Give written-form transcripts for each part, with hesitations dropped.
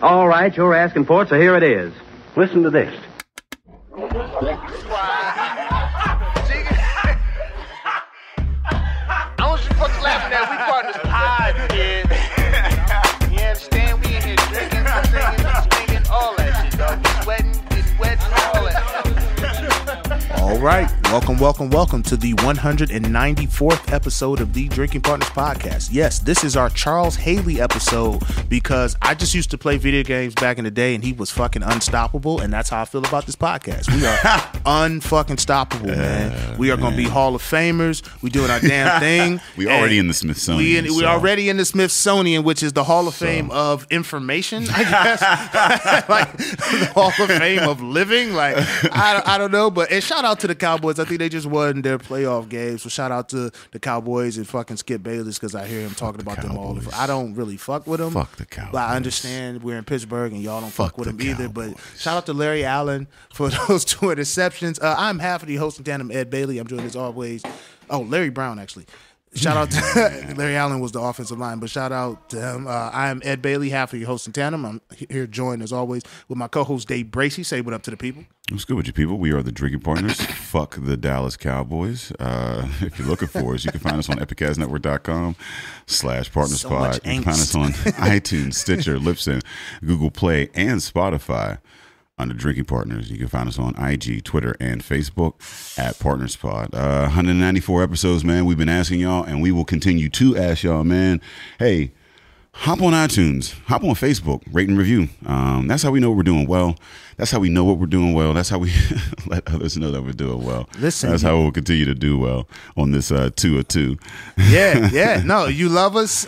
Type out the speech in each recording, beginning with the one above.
All right, you're asking for it, so here it is. Listen to this. I want you folks laughing at we partners pod, kid. You understand? We in here drinking, singing, all that shit, dog. Sweating, getting wet, all that. All right. Welcome to the 194th episode of the Drinking Partners Podcast. Yes, this is our Charles Haley episode because I just used to play video games back in the day and he was fucking unstoppable, and that's how I feel about this podcast. We are unfucking stoppable, man. We are going to be Hall of Famers. We doing our damn thing. We already in the Smithsonian. We're already in the Smithsonian, which is the Hall of Fame of information, I guess. Like the Hall of Fame of living. Like I don't know, but and shout out to the Cowboys. I think they just won their playoff games. So shout out to the Cowboys and fucking Skip Bayless because I hear him talking about them all. I don't really fuck with them. Fuck the Cowboys. But I understand we're in Pittsburgh and y'all don't fuck with them either. But shout out to Larry Allen for those 2 interceptions. I'm half of the host in tandem, Ed Bailey. I'm joined as always. Oh, Larry Brown, actually. Shout out to Larry Allen was the offensive line, but shout out to him. I am Ed Bailey, half of your host in tandem. I'm here joined as always with my co-host Dave Bracey. Say what up to the people. What's good with you people? We are the Drinking Partners. Fuck the Dallas Cowboys. If you're looking for us, you can find us on epicastnetwork.com/partnerspod. You can find us on iTunes, Stitcher, Libsyn, Google Play, and Spotify under Drinking Partners. You can find us on IG, Twitter, and Facebook at PartnersPod. 194 episodes, man. We've been asking y'all, and we will continue to ask y'all, man. Hey, hop on iTunes, hop on Facebook, rate and review. That's how we know we're doing well. That's how we know what we're doing well. That's how we let others know that we're doing well. Listen, that's how we'll continue to do well on this 2 of 2. Yeah. No, you love us.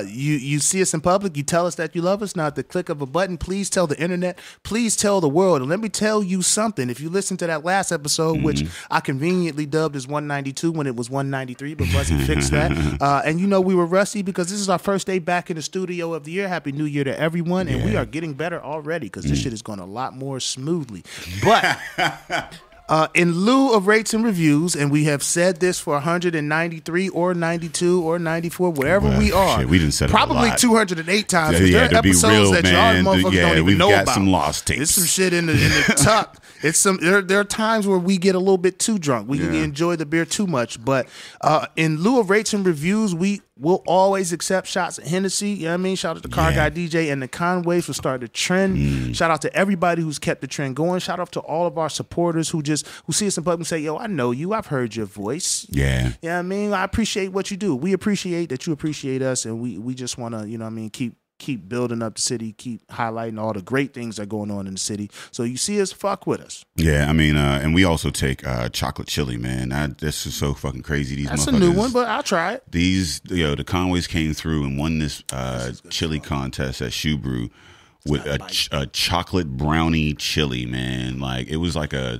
You see us in public. You tell us that you love us. Now, at the click of a button, please tell the internet. Please tell the world. And let me tell you something. If you listen to that last episode, which I conveniently dubbed as 192 when it was 193, but Buzzy fixed that. And you know we were rusty because this is our first day back in the studio of the year. Happy New Year to everyone. And we are getting better already because this shit is going a lot more smoothly. But in lieu of rates and reviews, and we have said this for 193 or 92 or 94, wherever we are, shit, we didn't set probably 208 times. There are episodes real, that man. y'all motherfuckers don't even know about. We've got some lost tapes. There's some shit in the tuck. It's some. There are times where we get a little bit too drunk. We enjoy the beer too much. But in lieu of rates and reviews, we will always accept shots at Hennessy. You know what I mean? Shout out to Car Guy DJ and the Conways for starting the trend. Shout out to everybody who's kept the trend going. Shout out to all of our supporters who see us in public and say, yo, I know you. I've heard your voice. Yeah. You know what I mean? I appreciate what you do. We appreciate that you appreciate us, and we just want to, you know what I mean, keep building up the city, keep highlighting all the great things that are going on in the city. So you see us, fuck with us. Yeah, I mean, and we also take chocolate chili, man. This is so fucking crazy. That's a new one, but I'll try it. The Conways came through and won this chili contest at Shoe Brew with a chocolate brownie chili, man. Like it was like a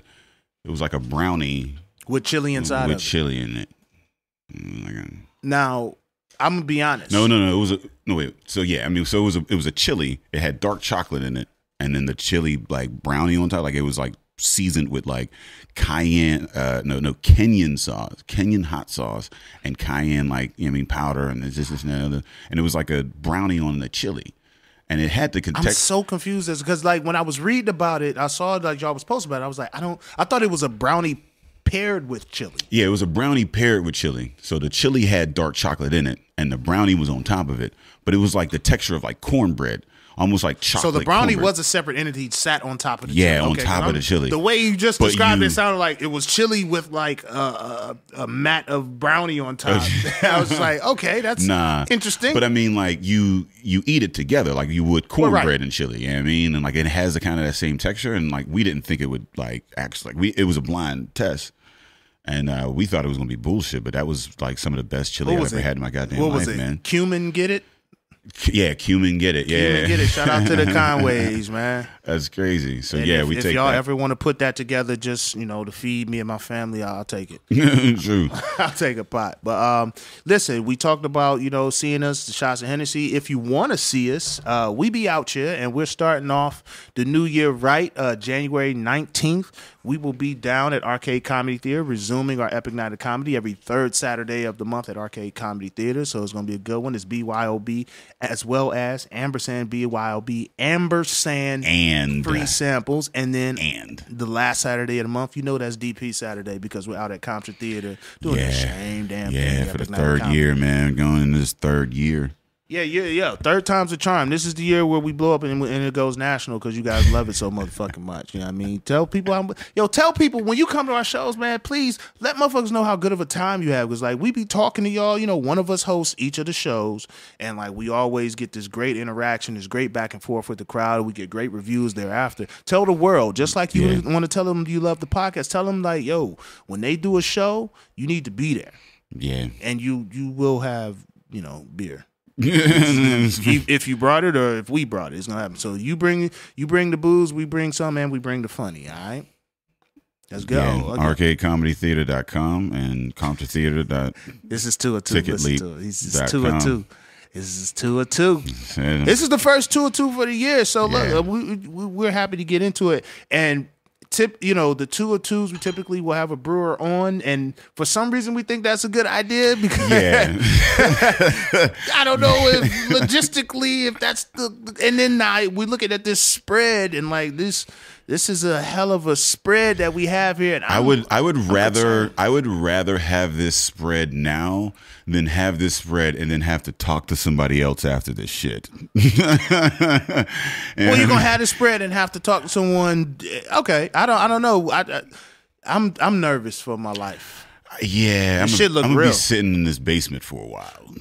brownie with chili inside of it. With chili in it. Now, I'm gonna be honest. No. It was So yeah, I mean, so it was a chili. It had dark chocolate in it, and then the chili like brownie on top. Like it was like seasoned with like cayenne, Kenyan sauce, Kenyan hot sauce, and cayenne powder, and this and that other. And it was like a brownie on the chili. And it had the I'm so confused because like when I was reading about it, I saw like y'all was posting about it. I was like, I thought it was a brownie paired with chili. Yeah, it was a brownie paired with chili. So the chili had dark chocolate in it, and the brownie was on top of it. But it was like the texture of like cornbread, almost like chocolate. So the brownie cornbread. Was a separate entity, sat on top of the chili. Yeah, on top of the chili. The way you just described it sounded like it was chili with like a mat of brownie on top. I was like, okay, that's interesting. But I mean, like you eat it together like you would cornbread and chili. You know what I mean? And like it has the kind of that same texture. And like we didn't think it would like actually it was a blind test. And we thought it was going to be bullshit, but that was like some of the best chili I ever had in my goddamn life, man. Cumin, get it? Yeah, cumin, get it. Yeah, cumin, get it. Shout out to the Conways, man. That's crazy. So and yeah, if take y'all that. ever want to put that together, just to feed me and my family, I'll take it. True. I'll take a pot. But listen, we talked about seeing us, the shots of Hennessy. If you want to see us, we be out here, and we're starting off the new year right. January 19th, we will be down at Arcade Comedy Theater, resuming our Epic Night of Comedy every third Saturday of the month at Arcade Comedy Theater. So it's going to be a good one. It's BYOB as well as Ampersand BYOB, Ampersand And free samples, and then and the last Saturday of the month, you know that's DP Saturday because we're out at Compton Theater doing the same damn thing. Yeah, for the third year, man. Going in this third year. Yeah. Third time's a charm. This is the year where we blow up and it goes national because you guys love it so motherfucking much. You know what I mean? Tell people when you come to our shows, man, please let motherfuckers know how good of a time you have. Because, like, we be talking to y'all. You know, one of us hosts each of the shows. And, like, we always get this great interaction, this great back and forth with the crowd. We get great reviews thereafter. Tell the world, just like you want to tell them you love the podcast, tell them, like, yo, when they do a show, you need to be there. Yeah. And you will have, beer. If you brought it or if we brought it, it's gonna happen. So you bring the booze, we bring some, and we bring the funny. All right, let's go. Yeah, arcadecomedytheater.com and Compton Theater. This is 2 or 2. This is 2 or 2. This is 2 or 2. Yeah. This is the first 2 or 2 for the year. So look, we're happy to get into it. And the 2 or 2s, we typically will have a brewer on, and for some reason we think that's a good idea because I don't know if logistically if that's and then we looking at this spread and like this is a hell of a spread that we have here. And I would rather have this spread now than have this spread and then have to talk to somebody else after this shit. Well, you're gonna have this spread and have to talk to someone. Okay, I don't know. I'm nervous for my life. Yeah, I'm gonna be sitting in this basement for a while.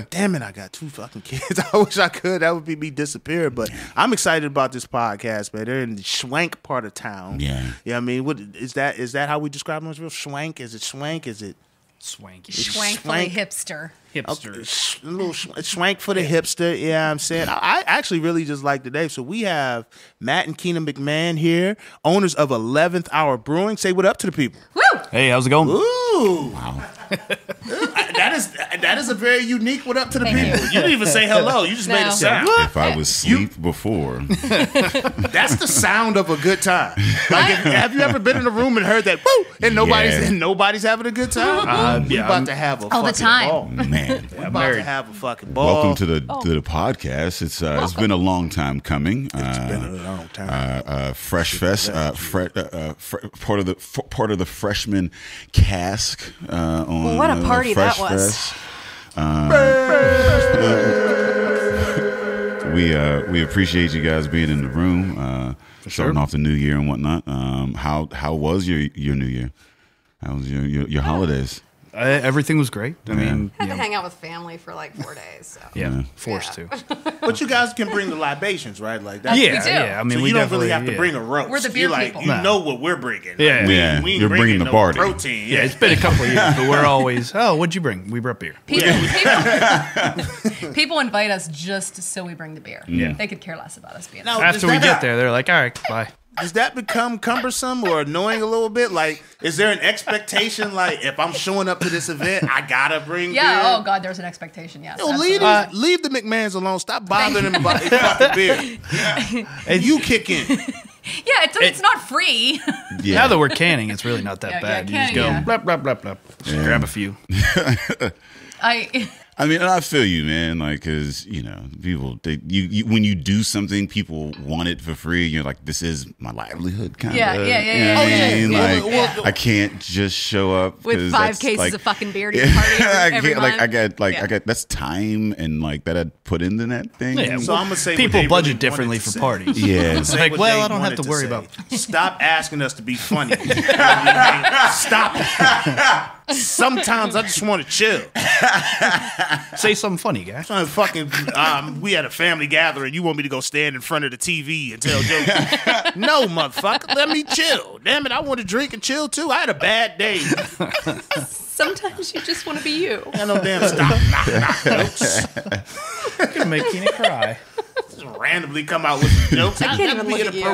Damn it! I got 2 fucking kids. I wish I could. That would be me disappearing. But I'm excited about this podcast, man. They're in the Schwank part of town. Yeah. Yeah. I mean, what is that? Is that how we describe them? Real Schwank? Is it Schwank? Is it Swanky? Schwankfully hipster. Hipsters. Okay. A little swank for the hipster. Yeah, I'm saying. I actually really just like today. So we have Matt and Keenan McMahon here, owners of 11th Hour Brewing. Say what up to the people. Woo! Hey, how's it going? Ooh. Wow. That is a very unique what up to the people. You didn't even say hello. You just made a sound. If I was asleep before. That's the sound of a good time. Like, have you ever been in a room and heard that woo and nobody's having a good time? We're about to have a all the time. Ball. Man, we're about to have a fucking ball. Welcome to the podcast. It's been a long time coming. It's been a long time. Fresh Fest, part of the freshman cask. What a party Fresh that was! We appreciate you guys being in the room, starting off the new year and whatnot. How was your new year? How was your holidays? Everything was great. I mean, I had to hang out with family for like 4 days. So. Yeah, forced to. But you guys can bring the libations, right? Like that. Yeah, we do. Yeah. I mean, so we you don't really have to bring a roast. We're the beer people. You know what we're bringing. Yeah, we you're bringing the no party. Protein. Yeah, it's been a couple of years, but we're always, what'd you bring? We brought beer. People invite us just so we bring the beer. Yeah. They could care less about us being Now, After we get there, they're like, all right, bye. Does that become cumbersome or annoying a little bit? Like, is there an expectation? Like, if I'm showing up to this event, I gotta bring beer? Oh God, there's an expectation. Yes. Leave the McMahons alone. Stop bothering them about their fucking beer. And you kick in. Yeah, it's not free. Yeah. Now that we're canning, it's really not that bad. You just go blah blah blah blah. Just grab a few. I mean, I feel you, man. Like, cause people, when you do something, people want it for free. You're like, this is my livelihood, kind of. Yeah. I can't just show up with 5 cases of fucking beer to your party every month. I got that's time and like that I'd put into that thing. Yeah, so I'm gonna say people budget differently for parties. Yeah, it's like, I don't have to worry about. Stop asking us to be funny. Stop it. Sometimes I just want to chill. Say something funny, guy. We had a family gathering. You want me to go stand in front of the TV and tell jokes? No, motherfucker. Let me chill. Damn it, I want to drink and chill too. I had a bad day. Sometimes you just want to be you. I no damn stop jokes. You're gonna make Keenan cry. Just randomly come out with some jokes. I can't even look at you.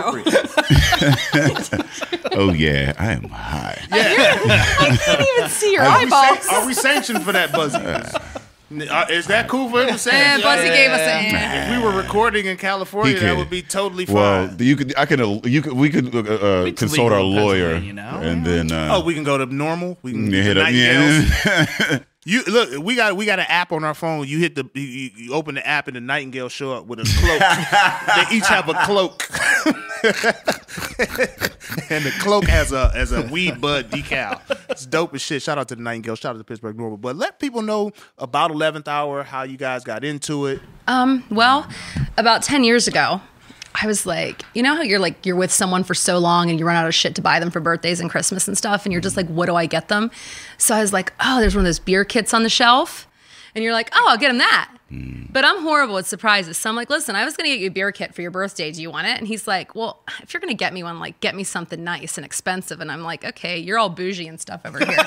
Oh yeah, I am high. Yeah. I can't even see your eyeballs. Are we sanctioned for that, Buzzy? Is that cool for him to say? And Bussy gave us a. If we were recording in California, that would be totally fine. Well, we could consult our lawyer, and then we can go to normal. We can hit up. You look, we got an app on our phone. You hit you open the app and the Nightingale show up with a cloak. They each have a cloak, and the cloak has a weed bud decal. It's dope as shit. Shout out to the Nightingale. Shout out to Pittsburgh Normal. But let people know about 11th Hour, how you guys got into it. Well, about 10 years ago, I was like, you know how you're with someone for so long and you run out of shit to buy them for birthdays and Christmas and stuff, and you're just like, what do I get them? So I was like, oh, there's one of those beer kits on the shelf. And you're like, oh, I'll get him that. But I'm horrible at surprises. So I'm like, listen, I was going to get you a beer kit for your birthday. Do you want it? And he's like, well, if you're going to get me one, like, get me something nice and expensive. And I'm like, okay, you're all bougie and stuff over here.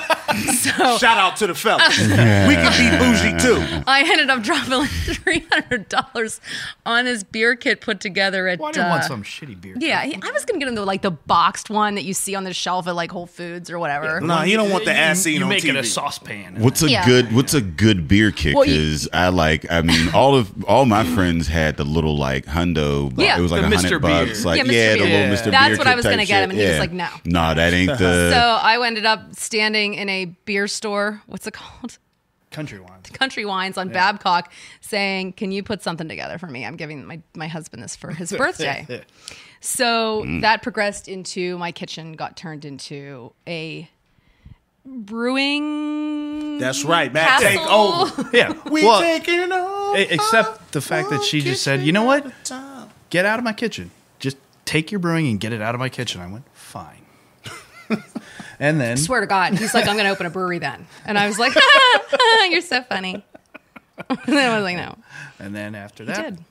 So shout out to the fellas. We can be bougie too. I ended up dropping like $300 on his beer kit put together at. Well, I didn't want some shitty beer kit. Yeah, I was going to get him the boxed one that you see on the shelf at like Whole Foods or whatever. Yeah, no, you don't want the ass scene you on make TV. it a saucepan. What's a good beer kit? Because I mean, all my friends had the little like hundo. Yeah, it was like the $100. Mr. Like Beer. yeah, the little Mr. Beer. That's what kit I was going to type get him, shit. and he was like, no. No, that ain't the. So I ended up standing in a beer store. What's it called? Country Wines. Country Wines on Babcock, saying, "Can you put something together for me? I'm giving my husband this for his birthday." So that progressed into my kitchen. Got turned into a brewing. That's right, Matt. Take over. Yeah, Taking over. Except the fact that she just said, "You know what? Get out of my kitchen. Just take your brewing and get it out of my kitchen." I went, "Fine." And then, I swear to God, he's like, "I'm going to open a brewery then," and I was like, "You're so funny." And then I was like, "No." And then after He that, did.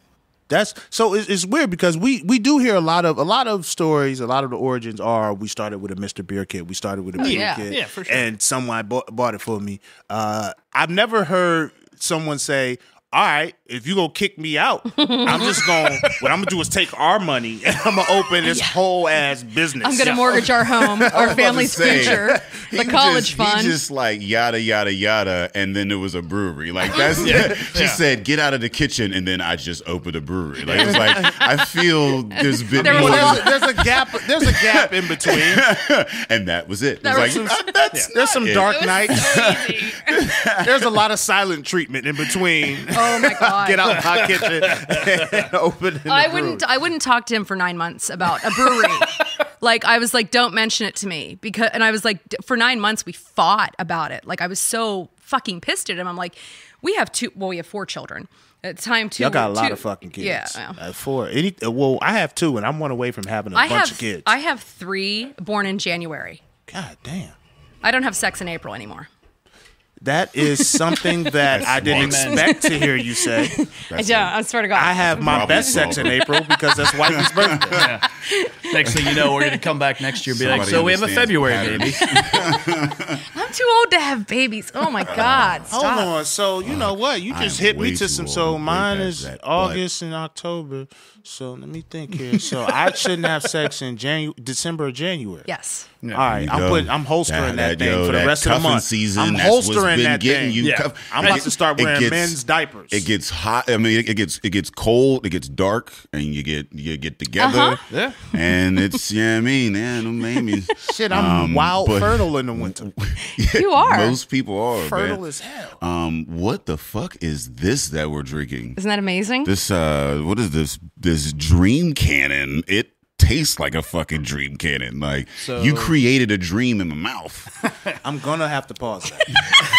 That's so it's weird because we do hear a lot of stories. A lot of the origins are we started with a Mr. Beer kit. We started with a beer kit. Yeah, for sure. And someone bought it for me. I've never heard someone say, all right, if you gonna kick me out, what I'm gonna do is take our money and I'm gonna open this whole ass business. I'm going to mortgage our home, our family's future, the college fund. He just like yada yada yada, and then there was a brewery. Like that's she said, get out of the kitchen, and then I just opened a brewery. Like it's like I feel there's been more. There's a gap. There's a gap in between, and that was it. There's some dark nights. So easy. There's a lot of silent treatment in between. Oh my God. Get out my kitchen and open. I wouldn't talk to him for 9 months about a brewery. Like I was like, don't mention it to me and I was like, for 9 months we fought about it. Like I was so fucking pissed at him. I'm like, we have 4 children. At the time, y'all got a lot of fucking kids. Yeah. 4. I have 2, and I'm one away from having a bunch of kids. I have 3 born in January. God damn. I don't have sex in April anymore. That is something that I didn't expect to hear you say. I swear to God. I have my best sex in April because that's wifey's birthday. Yeah. Next thing you know, we're going to come back next year and be like, so we have a February baby. I'm too old to have babies. Oh my God. Stop. Hold on. So, you know what? You just hit me to some. So, mine is August and October. So, let me think here. So, I shouldn't have sex in December or January. Yes. Yeah. All right. I'm holstering that thing for the rest of the month. Season, I'm holstering that thing. Yeah. I'm about to start wearing men's diapers. It gets hot. I mean, it gets cold. It gets dark, and you get together. Yeah. And it's I mean, man, maybe shit. I'm fertile in the winter. You are. Most people are fertile as hell. What the fuck is this that we're drinking? Isn't that amazing? This what is this? This Dream Cannon. It tastes like a fucking dream cannon. Like you created a dream in my mouth. I'm gonna have to pause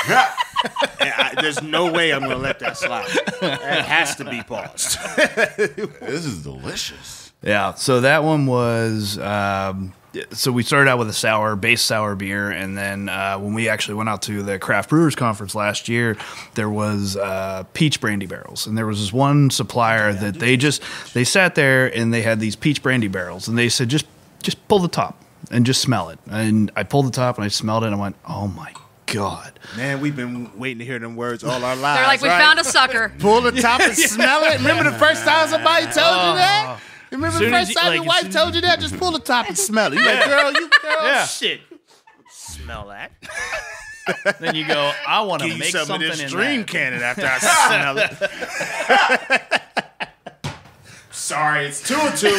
that. There's no way I'm gonna let that slide. It has to be paused. This is delicious. Yeah. So that one was. So we started out with a base sour beer, and then when we actually went out to the Craft Brewers Conference last year, there was peach brandy barrels, and there was this one supplier that they sat there and they had these peach brandy barrels, and they said just pull the top and just smell it. And I pulled the top and I smelled it, and I went, oh my God. Man, we've been waiting to hear them words all our lives. They're like, we found a sucker. Pull the top and smell it. Remember the first time somebody told you that? Remember the first time your wife told you that? Just pull the top and smell it. You're like, girl, shit. Smell that. Then you go, I want to Give you make some something of this in dream that. cannon after I smell it. Sorry, it's 2 and 2.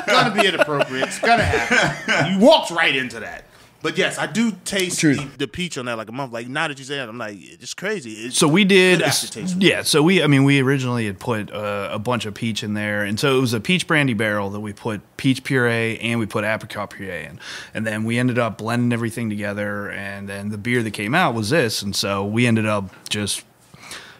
Gonna be inappropriate. It's gonna happen. You walked right into that. But yes, I do taste the peach on that like a month. Like now that you say that, I'm like, it's crazy. It's So we did, good aftertaste. yeah. So we originally had put a bunch of peach in there, and so it was a peach brandy barrel that we put peach puree and we put apricot puree in, and then we ended up blending everything together, and then the beer that came out was this, and so we ended up just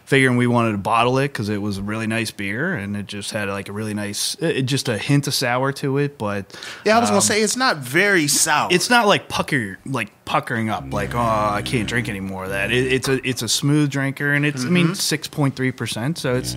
figuring we wanted to bottle it because it was a really nice beer, and it just had like a really nice, just a hint of sour to it, but Yeah, I was gonna say it's not very sour. it's not like puckering up, like, oh, I can't drink any more of that. It's a smooth drinker, and it's I mean 6.3%, so it's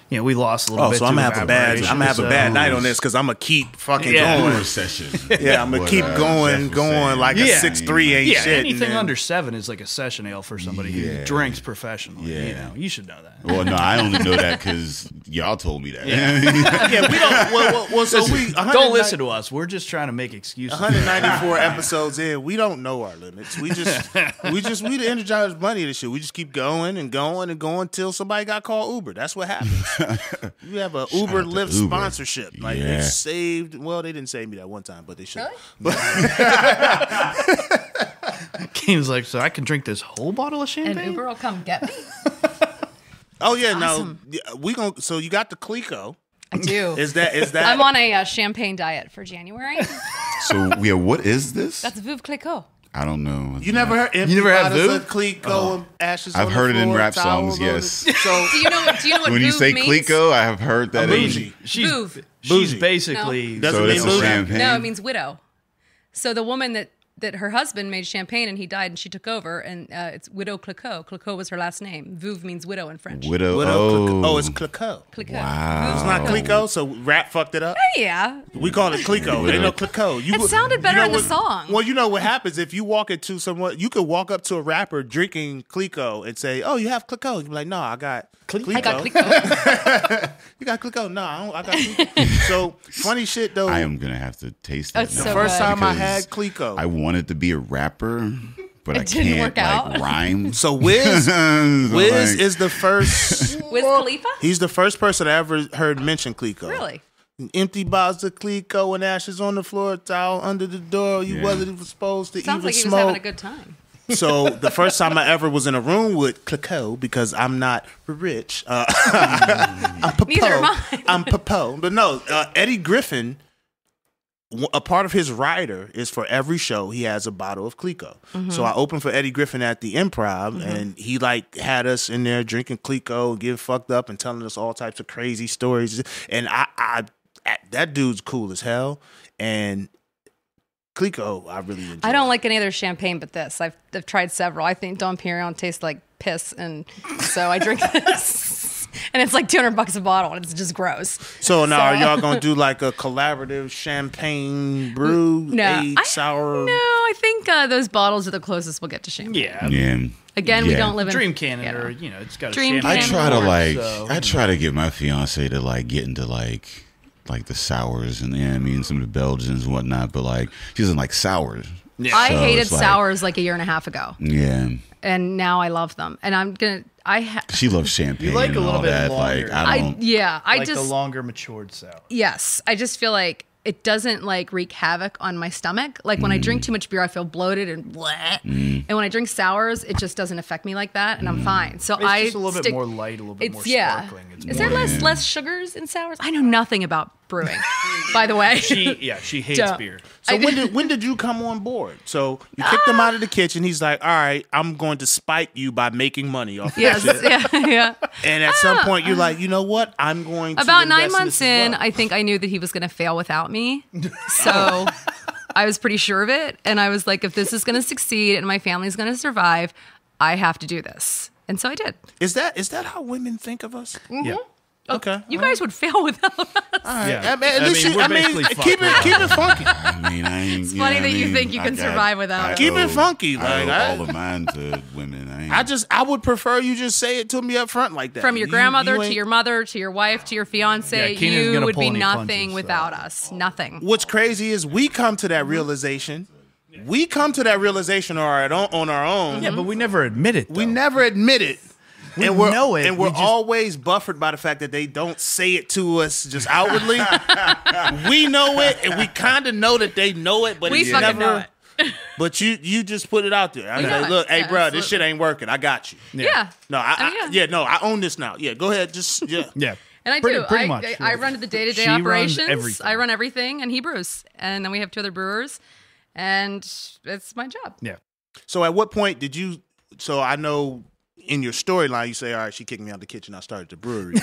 we lost a little bit. So I'm to gonna have a bad evaporation, night on this because I'm gonna keep fucking Yeah. going. Recession. Yeah, I'm gonna keep going like a 6.3 ain't Yeah, shit. anything and then- under 7 is like a session ale for somebody who drinks professionally. Yeah. You should know that. Well, no, I only know that because y'all told me that. Yeah, we don't. Well, so we Don't listen to us. We're just trying to make excuses. 194 episodes in, we don't know our limits. We the Energized Bunny of this shit. We just keep going and going and going till somebody got called Uber. That's what happens. You have a Uber out to Lyft Uber. sponsorship. Like Yeah. they saved. Well, they didn't save me that one time, but they should. Really? Game's like, so I can drink this whole bottle of And champagne? Uber will come get me. Oh yeah, Awesome. no, we gonna. So you got the Clico. I do. Is that? I'm on a champagne diet for January. So, yeah, what is this? That's Veuve Clicquot. I don't know. You never heard? You never had bottles of Veuve? Clico and ashes. I've on heard the it in floor, rap towels songs, on yes. the- So Do you know what When you Veuve say means? Clico, I have heard that. bougie. She's Veuve. she's Bougie. basically No. Doesn't So mean it's a bougie. champagne. No, it means widow. So the woman that her husband made champagne and he died and she took over, and it's Widow Clicquot. Clicquot was her last name. Veuve means widow in French. Widow. Clico. Oh, Oh, it's Clico. Clicquot. Wow. It's not Clico, so rap fucked it up. Yeah. We call it Clico. Ain't no Clico. It sounded better in the what- song. Well, you know what happens if you walk into someone. You could walk up to a rapper drinking Clico and say, "Oh, you have Clico." You'd be like, "No, I got Clico." I got Clicquot. You got Clico? No, I got Clico. So funny shit though. I am gonna have to taste that. That's now. so First good. time I Because had Clico. I wanted to be a rapper, but It I didn't can't work out. like rhyme. So Wiz So, Wiz like, is the first. Wiz Khalifa? He's the first person I ever heard mention Clico. Really? Empty bottles of Clico and ashes on the floor, towel under the door. You Yeah. wasn't even supposed to Sounds even like he was smoke. having a good time. So the first time I ever was in a room with Clico, because I'm not rich, I'm Popo. Neither am I. I'm Popo. But no, Eddie Griffin, a part of his rider is for every show he has a bottle of Clico. Mm-hmm. So I opened for Eddie Griffin at the Improv, and he like had us in there drinking Clico, getting fucked up, and telling us all types of crazy stories. And I that dude's cool as hell, and Clico, I really enjoy. I don't like any other champagne but this. I've tried several. I think Dom Perignon tastes like piss, and so I drink this. And it's like $200 a bottle, and it's just gross. So now, are y'all gonna do like a collaborative champagne brew, aged sour? No, I think those bottles are the closest we'll get to champagne. yeah. Yeah. Again, we Yeah. don't live in Dream Cannon, Yeah. or it's got a Dream champagne. I Cannon. try to Cannon. like. So- I try to get my fiance to like get into like the sours and I mean some of the Belgians and whatnot, but like she doesn't like sours. Yeah. I So hated it's like- sours like a year and a half ago, Yeah, and now I love them. And I'm gonna. she loves champagne. You like and a little all bit that. longer. Like I don't. I like just the longer matured sour. yes, I just feel like it doesn't like wreak havoc on my stomach. Like when I drink too much beer, I feel bloated and bleh. And when I drink sours, it just doesn't affect me like that, and I'm fine. So It's I just a little bit stick- more light, a little bit more yeah. sparkling. It's Is more, there less sugars in sours? I know nothing about brewing, by the way. she hates Duh. beer. So when did you come on board? So you kicked him out of the kitchen. He's like, "All right, I'm going to spite you by making money off of Yes, this shit." yeah. And at some point, you're like, "You know what? I'm going to." About invest 9 months this as in, well." I think I knew that he was going to fail without me. So I was pretty sure of it. And I was like, if this is going to succeed and my family's going to survive, I have to do this. And so I did. Is that how women think of us? Yeah. Okay, You guys would fail without us. Yeah. At least we're basically keep fucked it funky. I mean, I ain't. It's funny that you think you can survive without it. Keep it funky, like, I owe all of mine to women. I would prefer you just say it to me up front like that. From your You- grandmother you to ain't- your mother to your wife to your fiance, Yeah, Keenan's you gonna would pull be any nothing punches, so. without us. Nothing. What's crazy is we come to that realization We come to that realization on our own. Yeah, but we never admit it. We never admit it. We we're, know it. And we're always buffered by the fact that they don't say it to us just outwardly. We know it, and we kind of know that they know it, but We it's fucking never. know it. But you just put it out there. I We know say, it. look, hey, Yeah, bro, absolutely. this shit ain't working. I got you. Yeah. No, I own this now. Yeah, go ahead. Just Yeah. And I Pretty- do. pretty I much, I yeah. run the day-to-day She runs operations. everything. I run everything, and he brews. And then we have 2 other brewers, and it's my job. Yeah. So at what point did you? So I know in your storyline you say, all right, she kicked me out the kitchen. I started the brewery,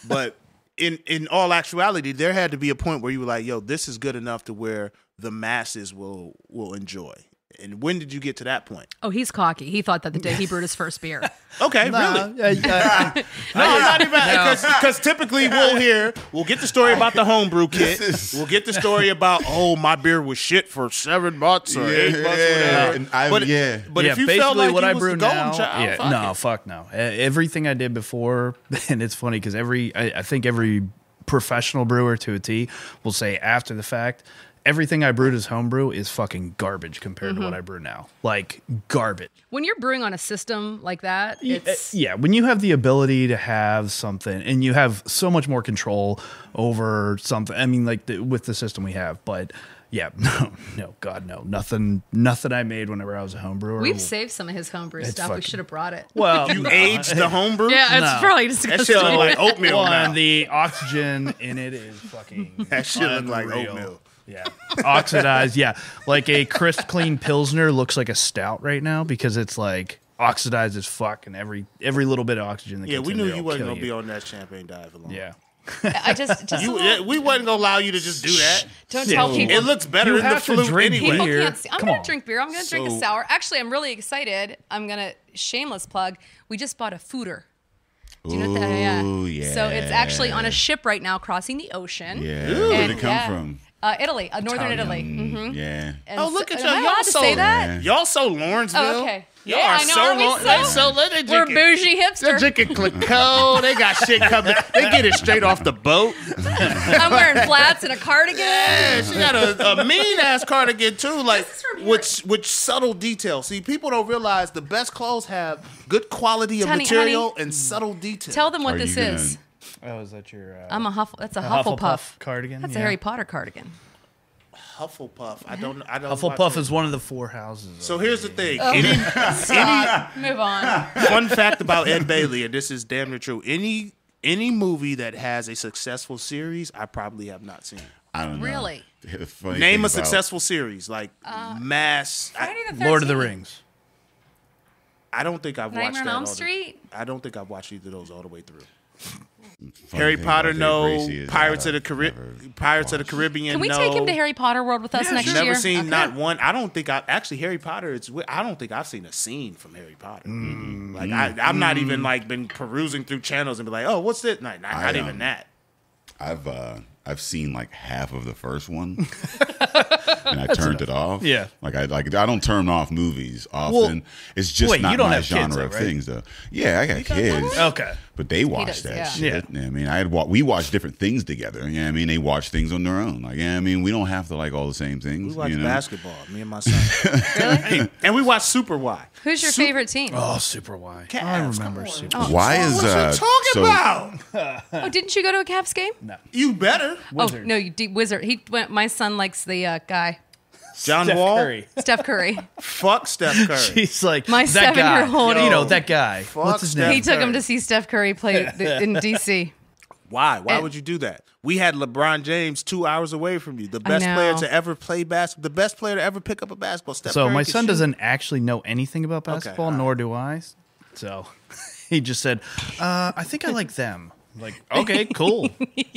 but in all actuality, there had to be a point where you were like, yo, this is good enough to where the masses will enjoy. And when did you get to that point? Oh, he's cocky. He thought that the day he brewed his first beer. Okay, Nah, really? No, not even because typically we'll get the story about the homebrew kit. We'll get the story about my beer was shit for 7 months or 8 months, whatever. and But if you felt like what you I was brew the golden now, child, fuck no. Everything I did before, and it's funny because I think every professional brewer to a T will say after the fact, everything I brewed as homebrew is fucking garbage compared to what I brew now. Like garbage. When you're brewing on a system like that, it's Yeah, when you have the ability to have something and you have so much more control over something. I mean, like with the system we have, but yeah, no, God, no, nothing I made whenever I was a home brewer. We've saved some of his homebrew stuff. We fucking- should have brought it. Well, you aged the homebrew. Yeah, it's No. probably That disgusting. shit look like oatmeal now. one, the oxygen in it is fucking. That shit look like unreal. oatmeal. Yeah, oxidized. Yeah, like a crisp, clean pilsner looks like a stout right now because it's like oxidized as fuck, and every little bit of oxygen that Yeah, gets we in knew there you will wasn't kill gonna be on that champagne diet for long. Yeah. I just We wasn't gonna allow you to just do that. don't tell people. It looks better You in the have to flute drink anyway. People beer. can't see. I'm Come gonna on. drink beer. I'm gonna drink a So- sour. Actually, I'm really excited. I'm gonna shameless plug. We just bought a fooder. Do you know what that? Ooh, So it's actually on a yeah. ship right now, crossing the ocean. Yeah. Where did And it come from? Italy, northern Italy. Yeah. And Oh, look at am y'all. I Y'all allowed to so say that? Y'all so Lawrenceville. Oh, okay. Y'all Yeah, are I know. so Are we Lawrence. so? They We're bougie They're hipster. drinking Clicquot. They got shit coming. They get it straight off the boat. I'm wearing flats and a cardigan. Yeah, she got a mean ass cardigan too, like This is from here. which subtle detail. See, people don't realize the best clothes have good quality of Honey, material and subtle detail. Tell them what Are this you gonna- is. Oh, is that your? I'm a Huffle. That's a Hufflepuff Hufflepuff cardigan. That's yeah. a Harry Potter cardigan. Hufflepuff. I don't. Hufflepuff watch is one of the 4 houses. So here's the thing. Oh. Any Move on. fun fact about Ed Bailey, and this is damn near true. Any movie that has a successful series, I probably have not seen. I don't know. Really? The funny Name thing a about- successful series like Mass. Friday the Lord of the 13th. Rings. I don't think I've watched Nightmare on that. Elm Street? I don't think I've watched either of those all the way through. Funny Harry thing Potter, about Dave no. Gracie is Pirates of that the I've never Pirates of the watched. Caribbean. Can we no. take him to Harry Potter World with us next Never year? seen Okay. not one. I don't think I actually Harry Potter. I don't think I've seen a scene from Harry Potter. Like I'm not even like been perusing through channels and be like, oh, what's this? Not even that. I've seen like half of the first one, and I turned it off. Yeah. I don't turn off movies often. It's just wait, not you don't my have kids, genre though, of right? things, though. Yeah, I got kids. Okay. But they watch does, that yeah. shit. Yeah. I mean, we watch different things together. Yeah, I mean, they watch things on their own. Like, yeah, I mean, we don't have to like all the same things. We watch you know? basketball, me and my son. Really? And we watch Super Y. Who's your favorite team? Oh, Super Y. I Cavs, remember come on. Super. Why is What you talking about? Oh, didn't you go to a Cavs game? You better. Wizards. Oh, no, you did Wizard. He went. My son likes the guy, John Steph Wall. Curry. Steph Curry. Fuck Steph Curry. He's like My that guy. 7-year-old. You know that guy. Fuck What's his Steph name? He took him Curry. to see Steph Curry play in D.C. Why? Why And- would you do that? We had LeBron James 2 hours away from you. The best know. player to ever play basketball. The best player to ever pick up a basketball. Steph So Curry my can son shoot. doesn't actually know anything about basketball, all right. nor do I. So he just said, "I think I like them." Like, okay, cool.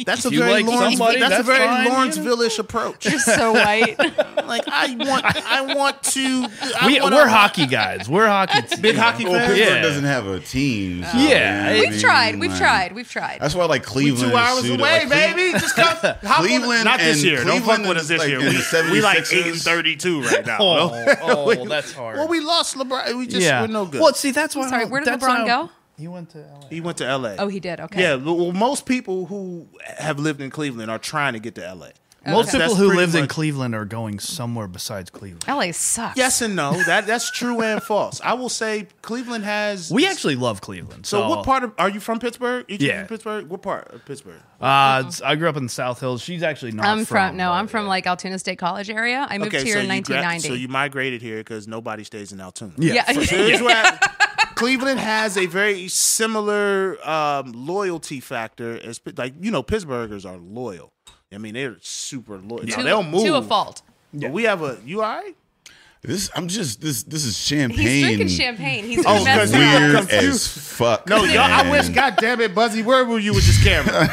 That's a you very like Lawrence. somebody, That's a that's very fine, Lawrenceville-ish approach. You're so white. Like I want to. We're hockey guys. We're hockey. Big hockey Well, fans. Pittsburgh Yeah. doesn't have a team. So, Yeah. I We've mean, tried. We've like, tried. We've tried. That's why, like We Cleveland, 2 hours is suited, away, like, Cle- baby. Just come. Hop on the- Cleveland not this and year. Don't fuck Cleveland with us is this like year. in the We like 76ers. 8-32 right now. Oh, that's hard. Well, we lost LeBron. We just yeah. we're no good. Well, see, that's why. Sorry, where did that's LeBron how- go? He went to LA. He went to L.A. Oh, he did. Okay. Yeah, well, most people who have lived in Cleveland are trying to get to L.A. Most people That's who pretty lived in much- Cleveland are going somewhere besides Cleveland. LA sucks. Yes and no. That's true and false. I will say Cleveland has. We actually love Cleveland. So what part of? Are you from Pittsburgh? Yeah. From Pittsburgh. What part of Pittsburgh? I grew up in the South Hills. She's actually not. I'm from like Altoona State College area. I moved here in 1990. So you migrated here because nobody stays in Altoona. yeah. So here's what Cleveland has a very similar loyalty factor as like Pittsburghers are loyal. I mean they're super loyal. Now, they'll move to a fault. But we have a you all right? This is champagne. He's drinking champagne. He's Oh, messed because up. Weird confused. as fuck. No, y'all, I man. wish, God damn it, Buzzy, where were you with this camera?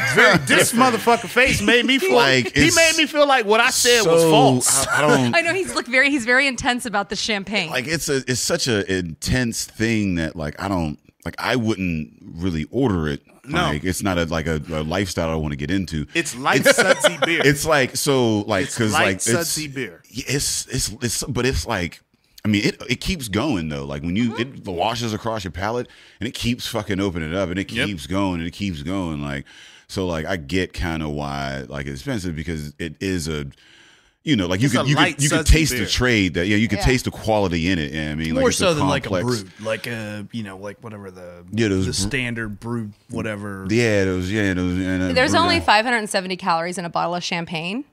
This motherfucker face made me feel Like, he it's made me feel like what I said was so- false. I don't I know he's very intense about the champagne. like. It's such an intense thing that I wouldn't really order it. No. Like, it's not a lifestyle I want to get into. It's light sudsy beer. It's like It's because light sudsy beer. But it's like, I mean, it keeps going though. Like when you it washes across your palate and it keeps fucking opening up and it keeps going and it keeps going. Like so, like I get kind of why like it's expensive because it is a. Like you could taste beer. the trade that you could Yeah. taste the quality in it. And I mean, More like it's so than like a complex- brewed, like a like whatever the those the br- standard brewed whatever. those There's only 570 calories in a bottle of champagne,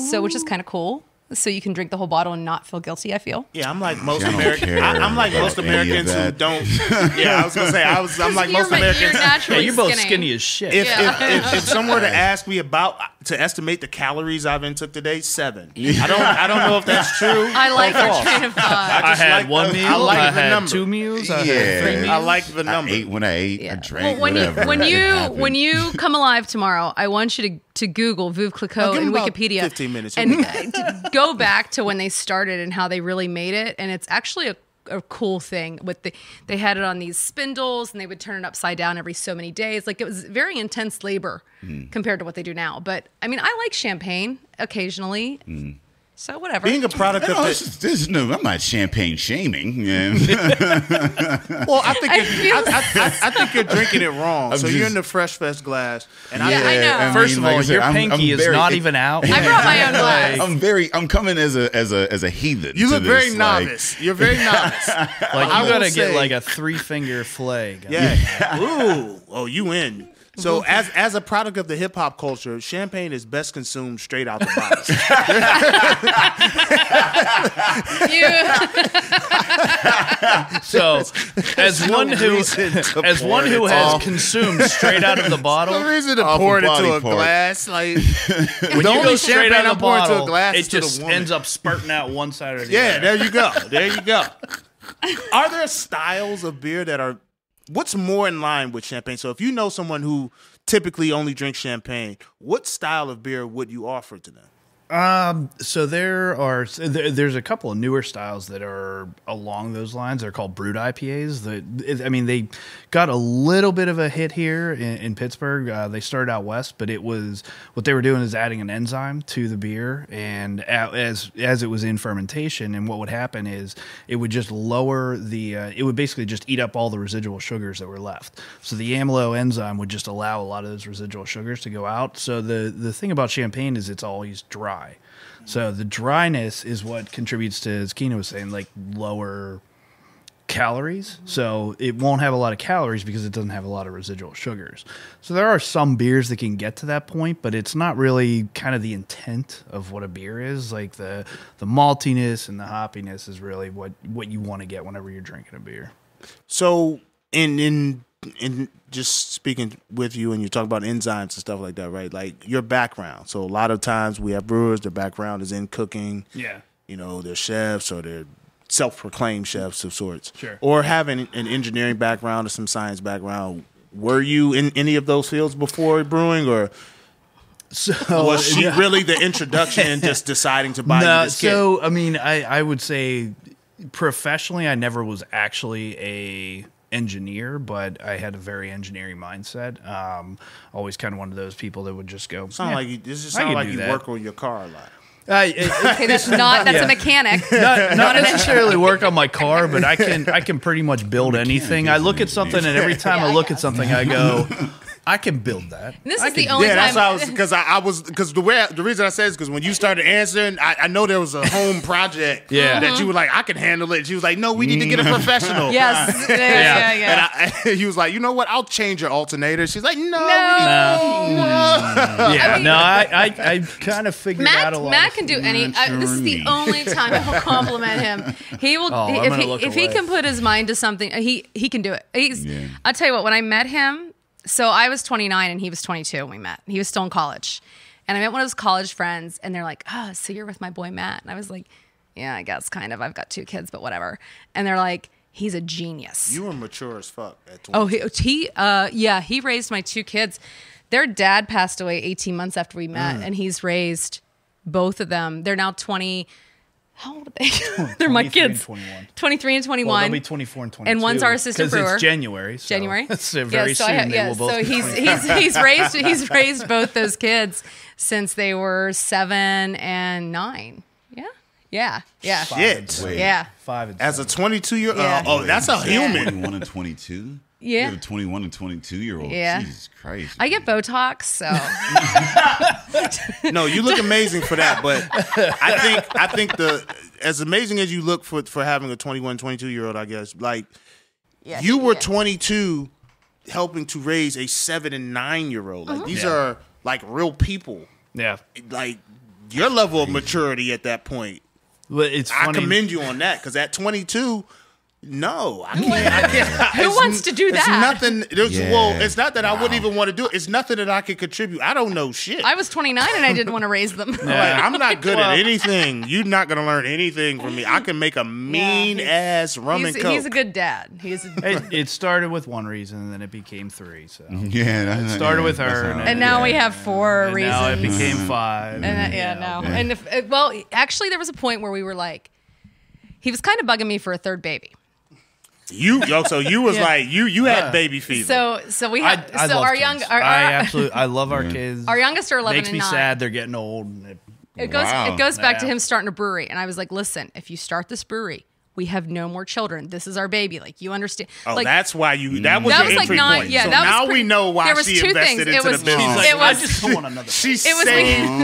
so which is kind of cool. So you can drink the whole bottle and not feel guilty. I feel. Yeah, I'm like most I don't Americans. care I'm like most about any of Americans who that. don't. Yeah, I was gonna say I'm like most Americans. You're naturally You're both skinny. skinny as shit. If someone were to ask me to estimate the calories I've intook today, 7. I don't know if that's true. I like or your false. train of thought. I had like one the- meal. I like I the had number. 2 meals. I Yeah. had 3 meals. I like the number. I ate when I ate. I Yeah. drank. Well, whatever. when It you happened. when you come alive tomorrow, I want you to Google Veuve I'll Clicquot give and him about Wikipedia 15 minutes. and to go back to when they started and how they really made it. And it's actually a cool thing with they had it on these spindles and they would turn it upside down every so many days. Like it was very intense labor compared to what they do now. But I mean, I like champagne occasionally. So whatever. Being a product of No, this, I'm not champagne shaming. Man. well, I think you're drinking it wrong. I'm So you're just- in the Fresh Fest glass, and Yeah, I know. First of all, your pinky is very- not even out. I brought my own glass. I'm coming as a heathen. you to look very this, like- novice. You're very novice. Like I you will gotta say- get like a 3-finger flag. Yeah. Ooh. Oh, you in. So as a product of the hip hop culture, champagne is best consumed straight out the box. So, as one who it has all. consumed straight out of the No bottle, reason to Off pour a it into body a part. glass. Like when the you only go straight champagne out I of the pour into bottle, a glass it is to the just woman. ends up spurting out one side or the Yeah, other. there you go. There you go. Are there styles of beer that are what's more in line with champagne? So if you know someone who typically only drinks champagne, what style of beer would you offer to them? So there's a couple of newer styles that are along those lines. They're called brewed IPAs. They got a little bit of a hit here in Pittsburgh. They started out west, but what they were doing is adding an enzyme to the beer, and as it was in fermentation, and what would happen is it would just lower it would basically just eat up all the residual sugars that were left. So the amylo enzyme would just allow a lot of those residual sugars to go out. So the thing about champagne is it's always dry. So the dryness is what contributes to, as Keena was saying, like lower calories. So it won't have a lot of calories because it doesn't have a lot of residual sugars. So there are some beers that can get to that point, but it's not really kind of the intent of what a beer is. Like the maltiness and the hoppiness is really what you want to get whenever you're drinking a beer. So in just speaking with you, and you talk about enzymes and stuff like that, right? Like your background. So a lot of times we have brewers, their background is in cooking. Yeah. They're chefs or they're self-proclaimed chefs of sorts. Sure. Or having an engineering background or some science background. Were you in any of those fields before brewing, or So was she really the introduction and just deciding to buy you this kit? So I mean, I would say professionally, I never was actually a engineer, but I had a very engineering mindset. Always kind of one of those people that would just go. This just I sound can like do you that. work on your car a lot. Okay, that's a mechanic. Not necessarily work on my car, but I can pretty much build anything. I look at something, and every time I look at something, I go, I can build that. And this I is the can- only Yeah, that's time. why I was because the reason I said is because when you started answering, I know there was a home project Yeah. that you were like, I can handle it. She was like, no, we need to get a professional. Yes. Yeah. And he was like, you know what? I'll change your alternator. She's like, no. Yeah, no, I kind of figured out a lot. Matt of can do things. any. This is the only time I will compliment him. He will I'm gonna look if he away. can put his mind to something. He can do it. Yeah. I'll tell you what. When I met him, so I was 29 and he was 22 when we met. He was still in college, and I met one of his college friends, and they're like, "Oh, so you're with my boy Matt?" And I was like, "Yeah, I guess kind of. I've got 2 kids, but whatever." And they're like, "He's a genius." You were mature as fuck at 20. Oh, he raised my 2 kids. Their dad passed away 18 months after we met, and he's raised both of them. They're now 20. How old are they? They're my 23 and kids. 21. 23 and 21. Well, they'll be 24 and 22. And one's our assistant brewer. Because it's January. So January. It's very so soon. They will both so be he's raised both those kids since they were 7 and 9. Yeah. Shit. Wait. Yeah. 5 and As a 22-year-old, Yeah. oh, that's a human. 21 and 22. Yeah. You have a 21 and 22-year-old. Yeah. Jesus Christ. I get Botox, so No, you look amazing for that, but I think as amazing as you look for having a 21, 22-year-old, I guess, like you were 22 helping to raise a 7 and 9-year-old. Like these are like real people. Yeah. Like your level of maturity at that point. Well, it's I funny. commend you on that because at 22, no, I can't. Who wants to do It's that? nothing. Yeah. Well, it's not that I wouldn't even want to do it. It's nothing that I could contribute. I don't know shit. I was 29 and I didn't want to raise them. Like, I'm not good at anything. You're not gonna learn anything from me. I can make a mean ass rum and coke. He's a good dad. It started with one reason, and then it became 3. So Yeah. it started with her, And now we have 4 and reasons. now it became 5. No. And well, actually, there was a point where we were like, he was kind of bugging me for a 3rd baby. So you was like you had baby fever. So we had I so love our kids. young I love our kids. our youngest are 11 Makes and me 9. sad they're getting old. And It goes Wow. it goes back to Yeah. him starting a brewery, and I was like, listen, if you start this brewery, we have no more children. This is our baby. Like, you understand? Oh, like, that's why that was That your was like entry 9. point. Yeah, so that was now pre- we know why there was she 2 invested things. into It was- the business. she's like, It I was- just don't want another.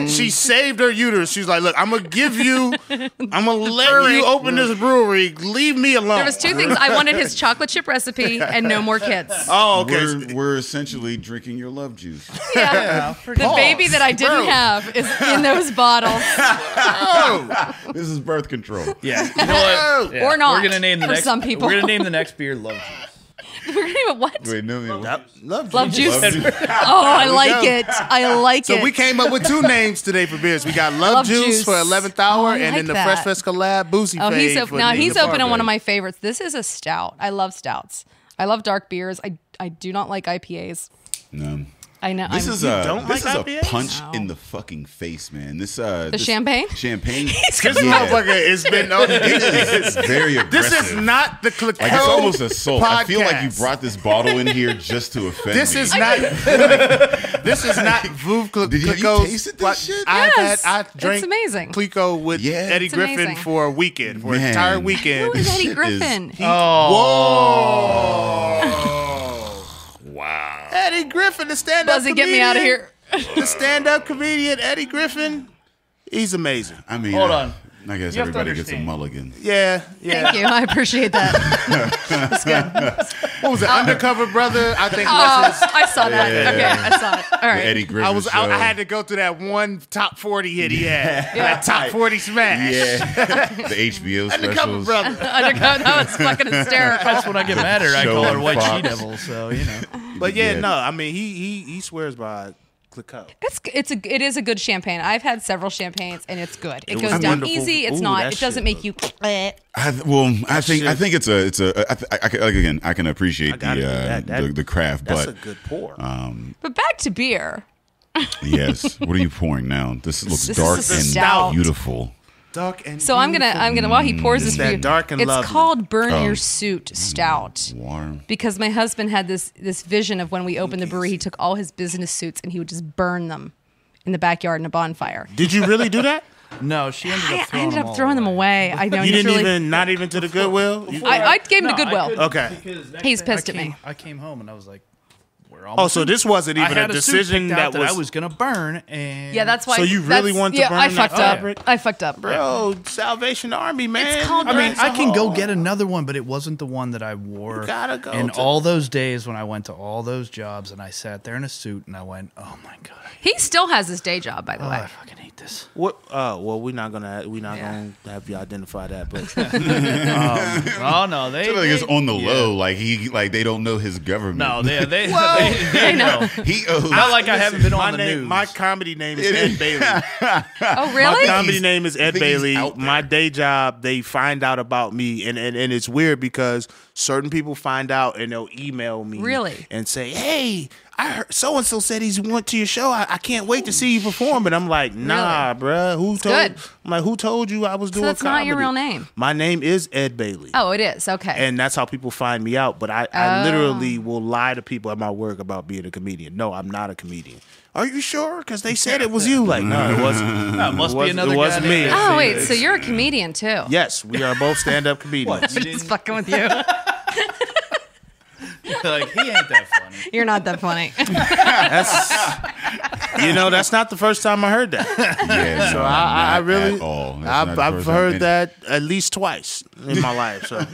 She saved her uterus. She's like, look, I'm gonna give you, I'm gonna let you open this brewery. Leave me alone. there was 2 things. I wanted his chocolate chip recipe and no more kids. Oh, okay. We're essentially drinking your love juice. Yeah. The baby that I didn't have is in those bottles. This is birth control. Yeah, you know what? Yeah. Or not, We're gonna name the for next. some people. We're gonna name the next beer Love Juice. We're gonna name it what? Wait, no, Love juice. Love juice. Oh, I like go. it. I like it. So we came up with 2 names today for beers. We got Love Juice Juice. for 11th hour, Oh, I and like then the that. Fresh Fest collab Boozy Oh, Fade for he's the opening one of Parfait. my favorites. This is a stout. I love stouts. I love dark beers. I do not like IPAs. No. I know. This is a don't this like is a IPAs? punch No. in the fucking face, man. This the champagne? Champagne. This motherfucker has been on It's very aggressive. This is not the Clico like it's almost assault. I feel like you podcast. brought this bottle in here just to offend This me. is not. This is not Veuve Did you Clicquot's. tasted this shit? Yes. I drank It's amazing. Clico with Yeah. Eddie It's Griffin amazing. for a weekend, for an Man. entire weekend. Who is Eddie shit Griffin? Whoa! Wow. Eddie Griffin, the stand-up Buzzy, comedian. get me out of here. The stand-up comedian Eddie Griffin. He's amazing. I mean, Hold on. I guess You have to everybody gets a understand. mulligan. Yeah. Thank you. I appreciate that. What was it? Undercover Brother. I think Oh, was his. I saw that. Okay, I saw it. All The right. Eddie Griffin show. I had to go through that one top 40 hit he had. That top 40 smash. Yeah. The HBO Undercover specials. Brother. Undercover. That was fucking hysterical. That's when I get mad at her. I Show call her and White Fox. She-Devil. So you know. But yeah, Yeah. no, I mean he swears by Clicquot. It is a good champagne. I've had several champagnes and it's good. It was goes down wonderful. easy. It's Ooh, not. that It doesn't shit make you. I think it's I can appreciate gotta do that. the craft, That's but a good pour. But back to beer. yes. What are you pouring now? This looks This dark is a and stout. beautiful. Dark and So I'm gonna while he pours this It's that for you, dark and it's lovely. called Burn Oh. Your Suit Stout. Warm. Because my husband had this vision of when we opened the brewery, he took all his business suits and he would just burn them in the backyard in a bonfire. Did you really do that? No, she ended up I throwing ended them up throwing them away. I know You he's didn't really. even not even to the Goodwill. You- I gave him to Goodwill. Okay. He's pissed at me. I came home and I was like, we're almost. so this wasn't even I a had suit decision picked out that was. I was gonna burn, and Yeah, that's why. So you really want to burn I that fucked up. fabric? I fucked up. Bro, Salvation Army, man. It's called- I mean, It's I a can go whole- get another one, but it wasn't the one that I wore. You gotta go And to- all those days when I went to all those jobs, and I sat there in a suit, and I went, "Oh my god, He still has his day job, by the I way. fucking hate this." What? Well, we're not gonna Yeah. have you identify that, but Oh no, they. I feel like it's they- on the low. Like they don't know his government. No, they They know. he owes. Not like I haven't been my on the name, news. my comedy name is Ed Bailey. Oh, My really? comedy name is Ed think he's Bailey. out there. My day job, they find out about me, and it's weird because certain people find out and they'll email me, Really? and say, "Hey, I heard so and so said he went to your show. I can't wait to see you perform." And I'm like, "Nah, bruh. Who told?" good. I'm like, "Who told you I was doing?" that's not your comedy?" real name. My name is Ed Bailey. Oh, it is. Okay. And that's how people find me out. But I literally will lie to people at my work about being a comedian. No, I'm not a comedian. Are you sure? Because they said it was you. Like, no, it wasn't. That must be another It guy wasn't me. named oh, wait. So you're a comedian, too. Yes, we are both stand-up comedians. You Just didn't- fucking with you. like he ain't that funny. You're not that funny. That's not the first time I heard that. Yeah, So no, I not really, at all. That's not the I've first time. heard And- that at least twice in my life. So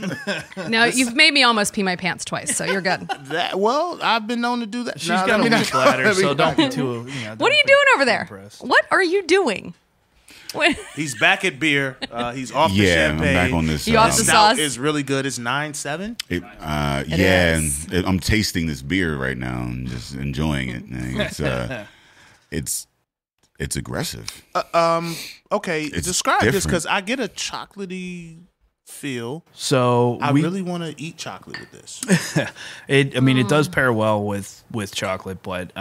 No, you've made me almost pee my pants twice, so you're good. I've been known to do that. She's No, got let a me not weak go- bladder, let me so not- don't be too. What are you doing over there? impressed. What are you doing? What? He's back at beer. He's off the Yeah, I'm champagne. back on this. You off the Stout sauce? is really good. It's 9.7. Yeah, is. and I'm tasting this beer right now and just enjoying it. And it's aggressive. Okay, It's describe this different. because I get a chocolatey feel. So I we, really want to eat chocolate with this. it does pair well with chocolate, but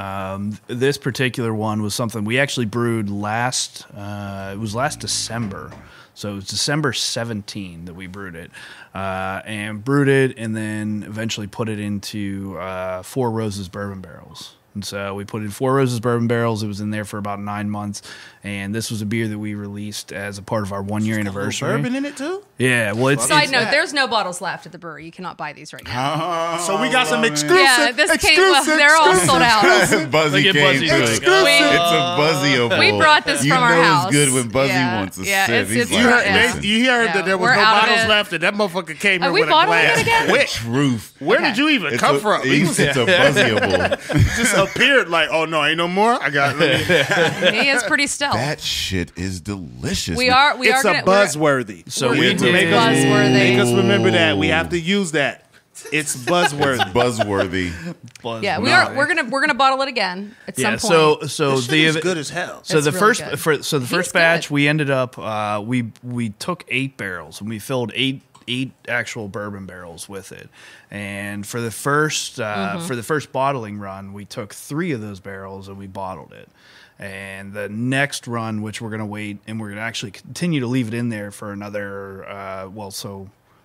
this particular one was something we actually brewed last. It was last December, so it was December 17 that we brewed it, and then eventually put it into Four Roses bourbon barrels. And so we put in Four Roses bourbon barrels. It was in there for about 9 months, and this was a beer that we released as a part of our 1-year anniversary. Bourbon in it too. Yeah, well, it's Side note, there's no bottles left at the brewery. You cannot buy these right now. So we got some exclusive. Yeah, this came. Well, they're all sold out. Buzzy Look at came Buzzy. through. Like, It's a Buzzy. We brought this from our house. It's good when Buzzy Yeah. wants a Yeah, sip. it's- He's it's like, You heard, Yeah. you heard that there was We're no out of bottles it. left, and that motherfucker came Are here we with a bottling glass. it again? Where, truth. where did you even come from? He It's a Buzzyable. just appeared like, oh no, ain't no more. I got. He is pretty stealth. That shit is delicious. We man. are. We It's are a gonna, buzzworthy. So we're- we need to did make us, Buzzworthy. make us remember that. We have to use that. It's buzzworthy. Buzzworthy. Yeah, we are. We're gonna bottle it again at some Yeah, point. so This shit is good as hell. So It's the really first good. the He's first batch good. we ended up we took 8 barrels and we filled eight actual bourbon barrels with it. And for the first bottling run, we took 3 of those barrels and we bottled it. And the next run, which we're going to wait and we're going to actually continue to leave it in there for another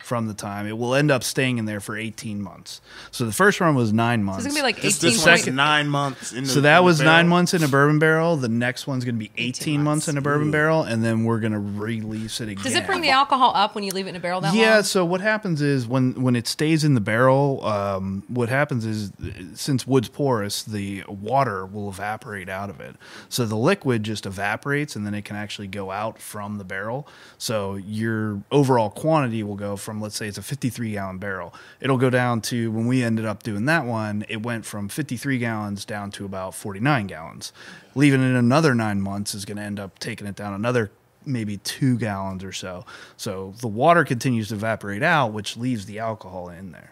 from the time it will end up staying in there for 18 months. So the first run was 9 months. So it's gonna be like This 18 one's point. 9 months. In the, So that in the was barrel. 9 months in a bourbon barrel. The next one's going to be 18 months in a bourbon Ooh. barrel, and then we're going to release it again. Does it bring the alcohol up when you leave it in a barrel that Yeah. long? So what happens is when it stays in the barrel, what happens is since wood's porous, the water will evaporate out of it. So the liquid just evaporates, and then it can actually go out from the barrel. So your overall quantity will go from, let's say it's a 53-gallon barrel. It'll go down to, when we ended up doing that one, it went from 53 gallons down to about 49 gallons. Leaving it another 9 months is going to end up taking it down another maybe 2 gallons or so. So the water continues to evaporate out, which leaves the alcohol in there.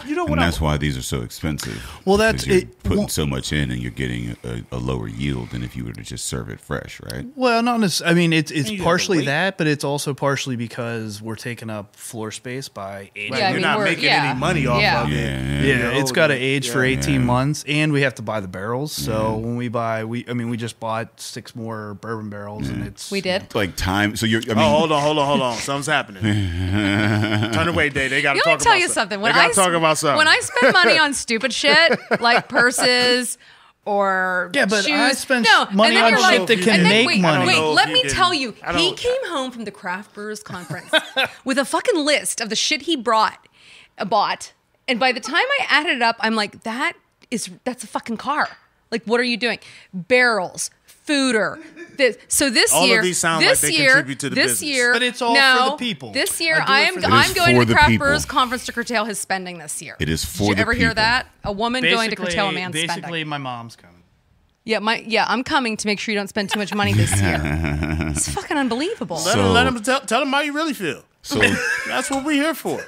You know what? And that's why these are so expensive. Well, that's Because you're it. putting Well- so much in, and you're getting a lower yield than if you were to just serve it fresh, right? Well, not necessarily. I mean, it's you have to partially wait. that, but it's also partially because we're taking up floor space by aging. Yeah, I You're mean, not we're- making yeah. any money off Yeah. of it. Yeah, it's got to age for 18 Yeah. months, and we have to buy the barrels. So when we buy, we just bought 6 more bourbon barrels, and it's We did. Like time. So you're. I mean, Oh, hold on. Something's happening. Turn away, Dave. They got to Let talk me tell about you something. They got to talk about something. When I spend money on stupid shit like purses or Yeah, but shoes, I spend no, money and then on you're shit like, that can and then, make wait, money. Wait, I don't know let if me you tell didn't. you, I he don't- came home from the Craft Brewers Conference with a fucking list of the shit he bought, and by the time I added it up, I'm like, that that's a fucking car. Like, what are you doing? Barrels, fooder. This All year, of these sound this like they year, contribute to the this business. year, But it's all no, for the people. This year, I do it for the I'm people. going It to is the for Craft the Brewers people. Conference to curtail his spending this year. It is for Did you the ever hear people. that? A woman going to Basically- curtail a man's Basically, spending. my mom's coming. Yeah, I'm coming to make sure you don't spend too much money this year. It's fucking unbelievable. Let him tell him how you really feel. So That's what we're here for.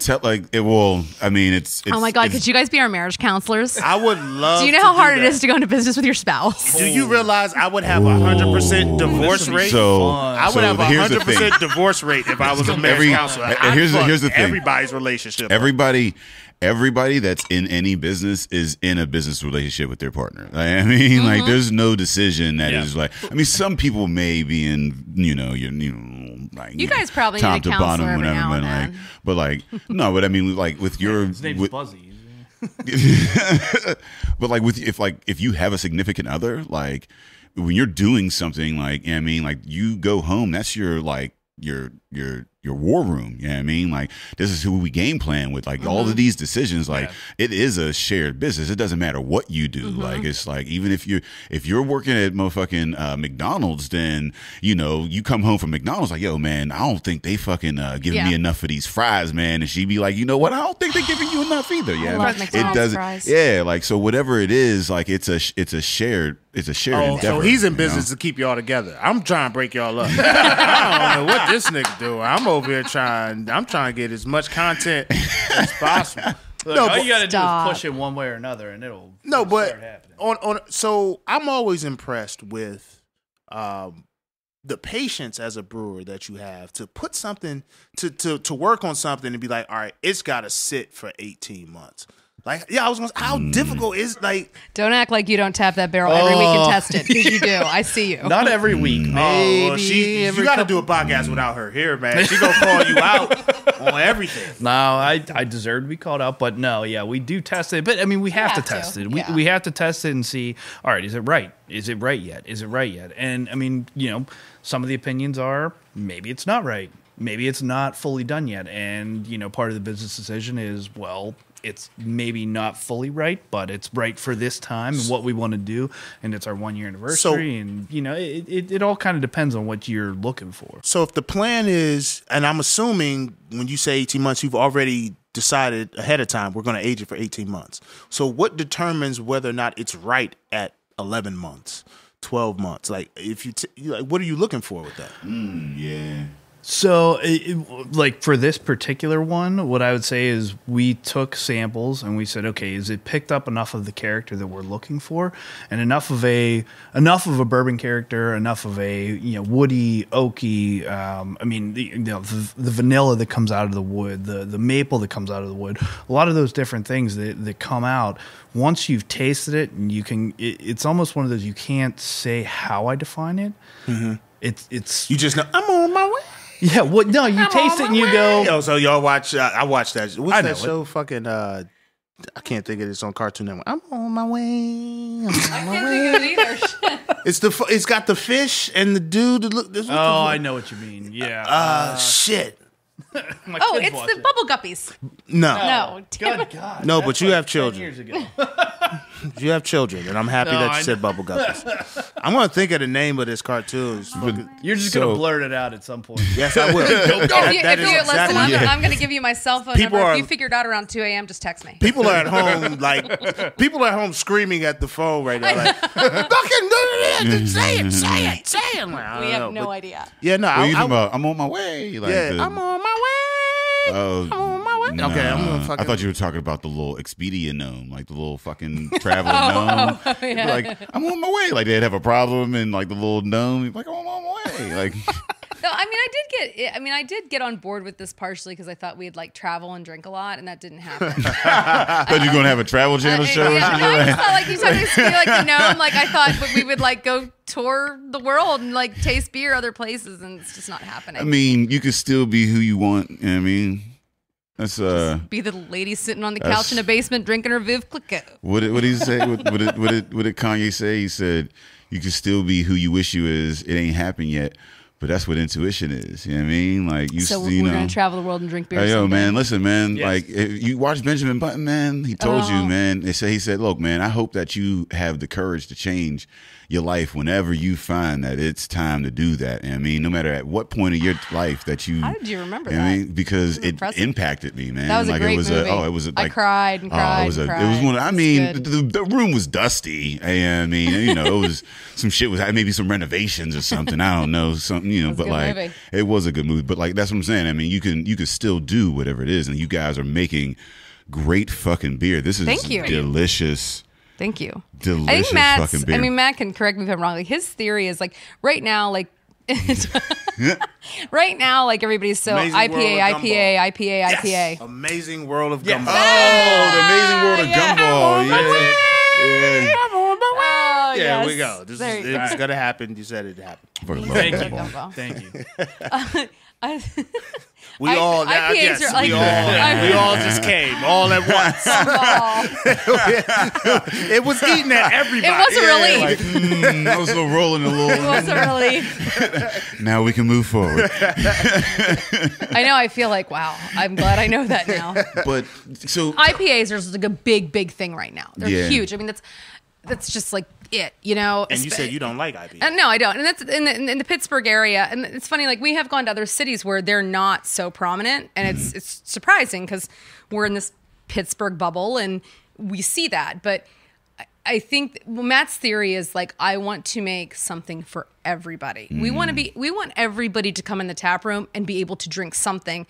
I mean, it's Oh my God, it's- could you guys be our marriage counselors? I would love. Do you know to how hard do it that. is to go into business with your spouse? Do you realize I would have a 100% divorce rate? So I would have a here's the thing. 100% divorce rate if I was a marriage counselor. I'd here's fuck the thing. Everybody's relationship. Everybody that's in any business is in a business relationship with their partner. I mean, like, there's no decision that is like. I mean, some people may be in, like You guys probably top need a to bottom, counselor every whatever. now and But then. but no, but I mean, like with your, His name's Buzzy. but like if you have a significant other, like when you're doing something, like, I mean, like you go home, that's your like your war room. You know what I mean? Like, this is who we game plan with. Like, all of these decisions, like, it is a shared business. It doesn't matter what you do. Like, it's like, even if you're working at motherfucking McDonald's, then, you come home from McDonald's like, yo, man, I don't think they fucking giving me enough of these fries, man. And she'd be like, you know what? I don't think they're giving you enough either. Yeah, love McDonald's fries. Yeah, like, so whatever it is, like, it's a shared endeavor. So he's in business to keep y'all together. I'm trying to break y'all up. I don't know what this nigga doing. I'm over here trying to get as much content as possible. Look, all you gotta do is push it one way or another, and it'll start happening. So I'm always impressed with the patience as a brewer that you have to put something to work on something and be like, all right, it's got to sit for 18 months. Like, yeah, I was gonna. How difficult is like? Don't act like you don't tap that barrel every week and test it, because you do. I see you. Not every week. Well, you got to do a podcast without her here, man. She gonna call you out on everything. No, I deserve to be called out, but no, yeah, we do test it. But I mean, we have to test it. We have to test it and see. All right, is it right? Is it right yet? Is it right yet? And I mean, some of the opinions are maybe it's not right. Maybe it's not fully done yet. And part of the business decision is, well, it's maybe not fully right, but it's right for this time and what we want to do, and it's our 1 year anniversary, and it all kind of depends on what you're looking for. So if the plan is, and I'm assuming when you say 18 months, you've already decided ahead of time we're going to age it for 18 months. So what determines whether or not it's right at 11 months, 12 months? Like, if what are you looking for with that? Yeah. So, like for this particular one, what I would say is we took samples and we said, okay, is it picked up enough of the character that we're looking for, and enough of a bourbon character, enough of a woody, oaky. I mean, the vanilla that comes out of the wood, the maple that comes out of the wood, a lot of those different things that come out. Once you've tasted it, and it's almost one of those, you can't say how I define it. Mm-hmm. It's you just know I'm on my way. Yeah, well, no, you taste it and you go. Yo, so y'all watch? I watched that. What's I that know show? Fucking. I can't think of this on Cartoon Network. I'm on my way. I'm on my way. It's got the fish and the dude. That look. I know what you mean. Yeah. Shit. It's the Bubble Guppies. No. Good God. No, That's but you like have 10 children. years ago. You have children, and I'm happy that you said Bubble Guppies. I'm gonna think of the name of this cartoon. You're just gonna blurt it out at some point. Yes, I will. I'm going to give you my cell phone number. If you figure it out around 2 a.m., just text me. People are at home, screaming at the phone right now, like, "Fucking say it!" We have no idea. Yeah, no. What are you talking about? I'm on my way. Like I'm on my way. I'm on my way. Nah, Okay, I'm gonna fucking. I thought you were talking about the little Expedia gnome, like the little fucking traveling gnome. Yeah. Like, I'm on my way. Like, they'd have a problem, and like the little gnome, he'd be like, I'm on my way. Like, No, I did get on board with this partially because I thought we'd like travel and drink a lot, and that didn't happen. I thought you were gonna have a Travel Channel show. I just thought like you said, like the gnome. Like I thought we would like go tour the world and like taste beer other places, and it's just not happening. I mean, you could still be who you want. You know what I mean, that's be the lady sitting on the couch in a basement drinking her Viv Clico. What did he say? What did Kanye say? He said, "You can still be who you wish you is. It ain't happened yet, But that's what intuition is. You know what I mean? Like you, So you we're know, gonna travel the world and drink beer. Hey, yo, someday. man, listen, man. Yes. Like if you watch Benjamin Button, man. He told you, man. He said, look, man. I hope that you have the courage to change your life whenever you find that it's time to do that. And I mean, no matter at what point of your life that you. How did you remember know what I that? mean, because That's it impressive. impacted me, man. That was a like great it was movie. it was I like cried and cried. it was and cried. it was one. I It's mean, good. the room was dusty, and I mean, you know, it was some shit was maybe some renovations or something. I don't know, something, you know, It was a but good like movie. it was a good movie. But like that's what I'm saying. I mean, you can still do whatever it is, and you guys are making great fucking beer. This is Thank you. delicious. Thank you. Delicious I think Matt's, fucking beer. I mean, Matt can correct me if I'm wrong. Like his theory is like right now, like right now, like everybody's so Amazing IPA, World of IPA, Gumball. IPA, IPA. Amazing World of Yes. Gumball. Oh, the Amazing World of Gumball. Yeah. Oh, There yes. we go. This There is, you go. it's gonna happen. You said it happened. Fucking love Thank Gumball. you. Gumball. Thank you. We I- all, IPAs yes, are like- we all just came all at once. Oh, It was eating at everybody. it wasn't really. Like, I was still rolling a It little. wasn't really. Now we can move forward. I know. I feel like wow. I'm glad I know that now. But so IPAs are like a big thing right now. They're Yeah. huge. I mean, that's just like it. You know. And you said you don't like IPA. No, I don't. And that's in the Pittsburgh area. And it's funny, like we have gone to other cities where they're not so prominent, and it's surprising because we're in this Pittsburgh bubble and we see that. But I think Matt's theory is like I want to make something for everybody. We want everybody to come in the tap room and be able to drink something.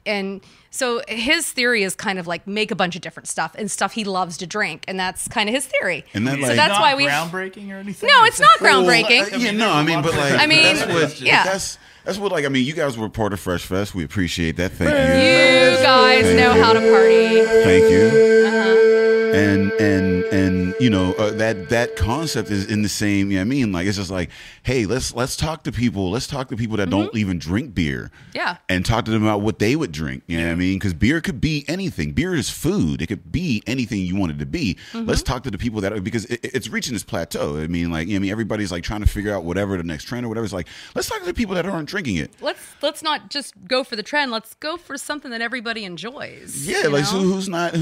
And so his theory is kind of like make a bunch of different stuff and stuff he loves to drink, and that's kind of his theory. And that, so like- that's Not why we groundbreaking or anything. No, it's not groundbreaking. Yeah, no, I mean, but like, I mean, that's what, yeah. that's what, like, I mean, you guys were part of Fresh Fest. We appreciate that. Thank You you. guys know how to party. Thank you. Uh-huh. And you know that concept is in the same. You know what I mean, like it's just like, hey, let's talk to people. Let's talk to people that don't even drink beer. Yeah. And talk to them about what they would drink. You know what I mean? Because beer could be anything. Beer is food. It could be anything you want it to be. Let's talk to the people that because it's reaching this plateau. I mean, like, you know what I mean, everybody's like trying to figure out whatever the next trend or whatever. It's like, let's talk to the people that aren't drinking it. Let's not just go for the trend. Let's go for something that everybody enjoys. Yeah, you like know? so who's not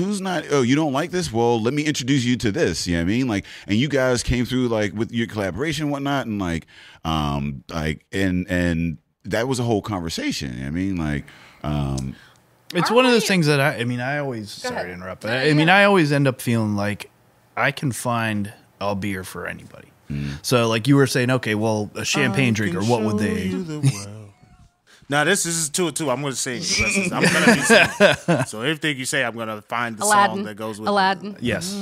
oh, you don't like this? Well, let me introduce you to this. You know what I mean? Like, and you guys came through like with your collaboration and whatnot, and like and that was a whole conversation. You know what I mean? Like It's Aren't one of those we- things that I mean, I always, sorry ahead. to interrupt, but I mean, I always end up feeling like I can find a beer for anybody. So, like you were saying, okay, well, a champagne drinker, what would they? Now this is 2 or 2. I'm going to sing. I'm going to be singing. So everything you say, I'm going to find the song that goes with Aladdin. Yes.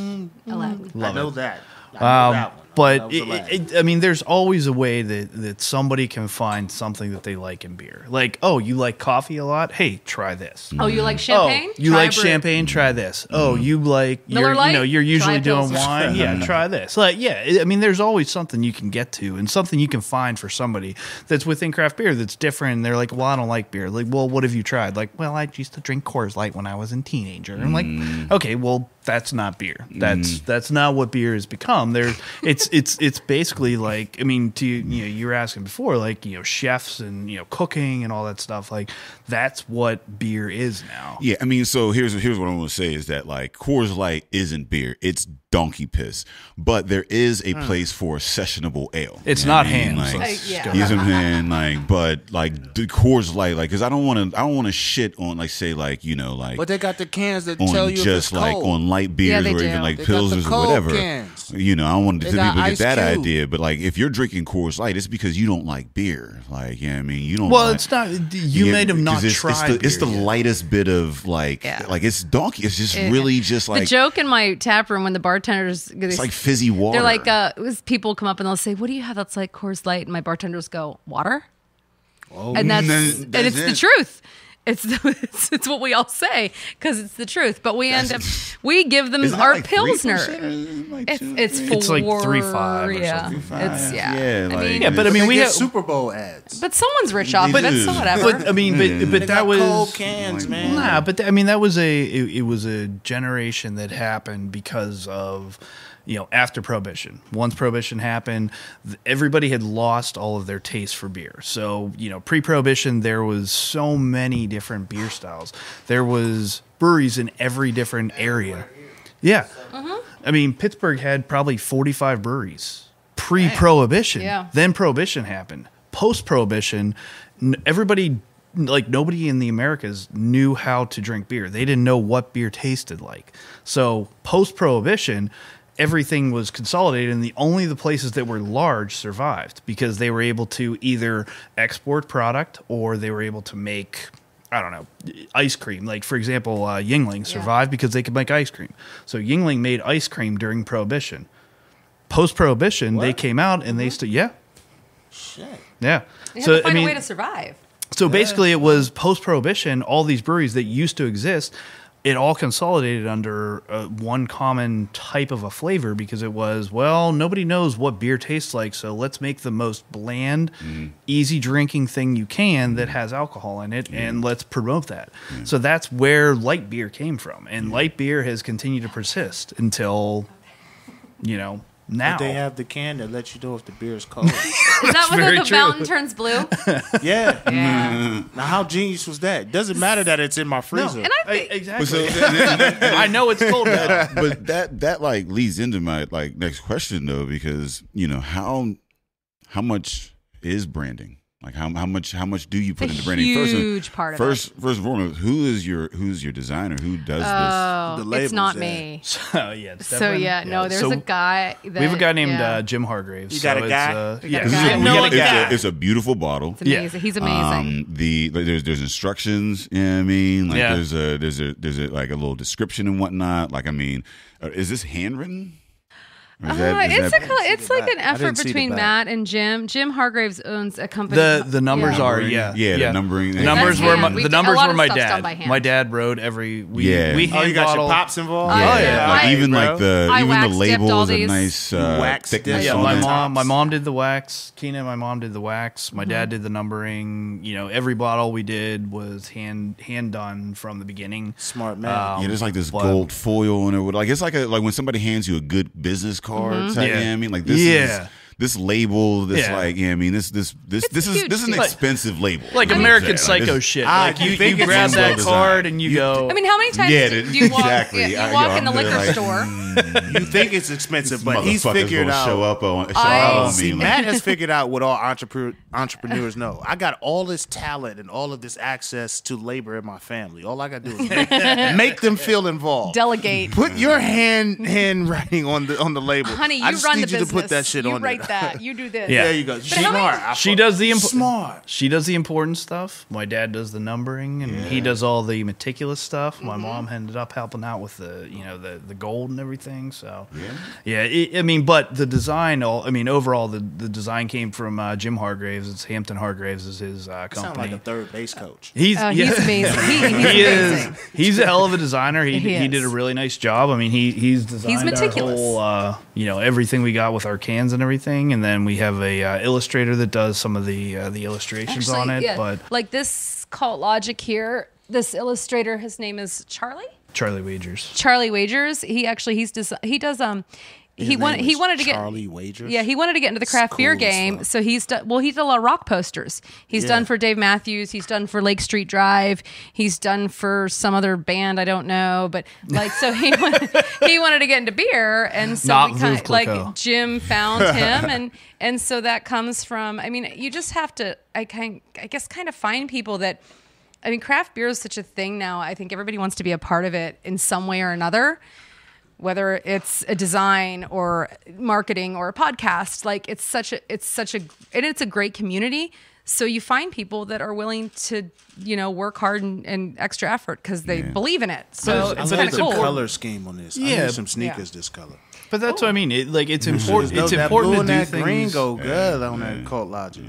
Aladdin. it. I know that. I know that one. That But was Aladdin. I mean, there's always a way that somebody can find something that they like in beer. Like, oh, you like coffee a lot? Hey, try this. Oh, you like champagne? Oh, you Try like brew. champagne? Try this. Oh, you like Miller you're Lite? you're usually Try doing Pilsner. wine. Yeah, try this. Like, yeah, I mean, there's always something you can get to and something you can find for somebody that's within craft beer that's different. And they're like, well, I don't like beer. Like, well, what have you tried? Like, well, I used to drink Coors Light when I was a teenager. And I'm like, okay, well, that's not beer. That's not what beer has become. It's basically like, I mean, you were asking before, like, chefs and cooking and all that stuff. Like, that's what beer is now. yeah, I mean, so here's what I want to say is that like Coors Light isn't beer. It's donkey piss. But there is a place for sessionable ale. It's You know not what I mean? ham. Like, So yeah. you know what I'm saying? Like, but like the Coors Light, like, because I don't want to shit on like say like like But they got the cans that on tell you if just it's like cold. on light beers they or do. even like They got the pilsners or cold whatever. cans. I don't want They the got people to Ice get that Cube. idea. But like if you're drinking Coors Light, it's because you don't like beer. Like, you know what I mean? You don't Well, like, it's not. You Yeah, might have not 'cause it's tried. the beer yet. lightest bit of like Yeah. like it's donkey. It's just It- really just like the joke in my tap room when the bartenders it's like fizzy water. they're like it was people come up and they'll say, what do you have that's like Coors Light? And my bartenders go, water. And that's That's it's the it. truth. It's what we all say because it's the truth. But we end up we give them Isn't that our like 3% pilsner. or like It's 2 or it's 3? for It's like 3.5 or yeah. something. It's Yeah, I like- mean, Yeah, but I mean, They we get have. Super Bowl ads. but someone's rich off They of it, do. so whatever. But I mean, They but that got was cold cans, man. Nah, but I mean that was it was a generation that happened because of after Prohibition. Once Prohibition happened, everybody had lost all of their taste for beer. So, pre-Prohibition, there was so many different beer styles. There was breweries in every different area. Yeah. I mean, Pittsburgh had probably 45 breweries pre-Prohibition. Yeah. Then Prohibition happened. Post-Prohibition, everybody, nobody in the Americas knew how to drink beer. They didn't know what beer tasted like. So post-Prohibition, everything was consolidated, and only the places that were large survived because they were able to either export product or they were able to make, I don't know, ice cream. Like, for example, Yuengling survived because they could make ice cream. So Yuengling made ice cream during Prohibition. Post-Prohibition, they came out and they still, Shit. yeah. They had to find a way to survive. So basically, it was post-Prohibition, all these breweries that used to exist, it all consolidated under one common type of a flavor because it was, nobody knows what beer tastes like, so let's make the most bland, easy drinking thing you can that has alcohol in it, and let's promote that. So that's where light beer came from, and light beer has continued to persist until, now. But they have the can that lets you know if the beer is cold. Is that when very the true. fountain turns blue? Yeah. Yeah. Now, how genius was that? Doesn't matter that it's in my freezer. And I think Exactly. I know it's cold now. But that leads into my next question though, because how much is branding? Like how much do you put into branding? huge part of it. First and foremost, who's your designer? Who does Oh, The it's not labels, me. So yeah. it's So definitely- no, there's So a guy. That, we have a guy named yeah. Jim Hargraves. You got so a guy? It's, We got yeah. a guy. We know got a a guy. guy. It's a beautiful bottle. It's amazing. He's amazing. There's instructions. You know what I mean? Like Yeah. there's a like a little description and whatnot. Like, I mean, is this handwritten? Or is It's like an I effort didn't see the between back. Matt and Jim. Jim Hargraves owns a company. The numbers Yeah. are the numbering. The numbers That's were hand. We the do- a numbers lot were of my stuff's done dad. by hand. My dad wrote every. We Yeah. we Oh, hand you got bottle. your pops involved? Oh, Yeah, like I- even bro. like the I even the wax dipped all label is a these. nice Wax thickness dipped. Yeah, on my the mom. My tops. mom did the wax. Keena, my mom did the wax. My dad did the numbering. Every bottle we did was hand done from the beginning. Smart man. Yeah, there's like this but- gold foil and it would like it's like when somebody hands you a good business card. Type, Yeah. you know what I mean, like this Yeah. is this label. This Yeah. like I mean this is huge an deal. expensive label. Like You know what I'm American saying? Like, Psycho this- shit. Ah, Like you you think it's grab well that designed. card and you go. I mean, how many times Yeah, do you walk? exactly. You walk in the I'm liquor like, store. You think it's expensive, but he's Motherfuckers figured gonna out. show up on See, me. Matt has figured out what all entrepreneurs know. I got all this talent and all of this access to labor in my family. All I got to do is make them feel involved. Delegate. Put your handwriting on the label. Honey, I you just run need the you business. to put that shit you on write there. that. You do this. Yeah. There you go. how many- Smart. She does the smart. She does the important stuff. My dad does the numbering, and he does all the meticulous stuff. My mom ended up helping out with the gold and everything. So I mean, but the design, overall, the design came from Jim Hargraves. It's Hampton Hargraves is his company. Sound like a third base coach. He's He's amazing. He's He amazing. is. He's a hell of a designer. He He did a is. really nice job. I mean, he's designed meticulous. our whole, everything we got with our cans and everything. And then we have a illustrator that does some of the illustrations on it. yeah. But like this Cult Logic here, this illustrator, his name is Charlie. Charlie Wagers. Charlie Wagers. He does he wanted to get Charlie Wagers. Yeah, he wanted to get into the craft beer cool as game. fuck. So he did a lot of rock posters. He's Yeah. done for Dave Matthews. He's done for Lake Street Drive. He's done for some other band I don't know. But like, so he wanted to get into beer, and so Not we kind Veuve of like Clicquot. Jim found him, and so that comes from. I mean, you just have to. I guess kind of find people that. I mean, craft beer is such a thing now. I think everybody wants to be a part of it in some way or another. Whether it's a design or marketing or a podcast, like it's a great community. So you find people that are willing to, work hard and extra effort because they believe in it. So But it's it's kind of the cool. color scheme on this. I Yeah. need some sneakers this color. But that's what I mean. It's important. It's that important blue to and do that green things. go good on that Cult Logic.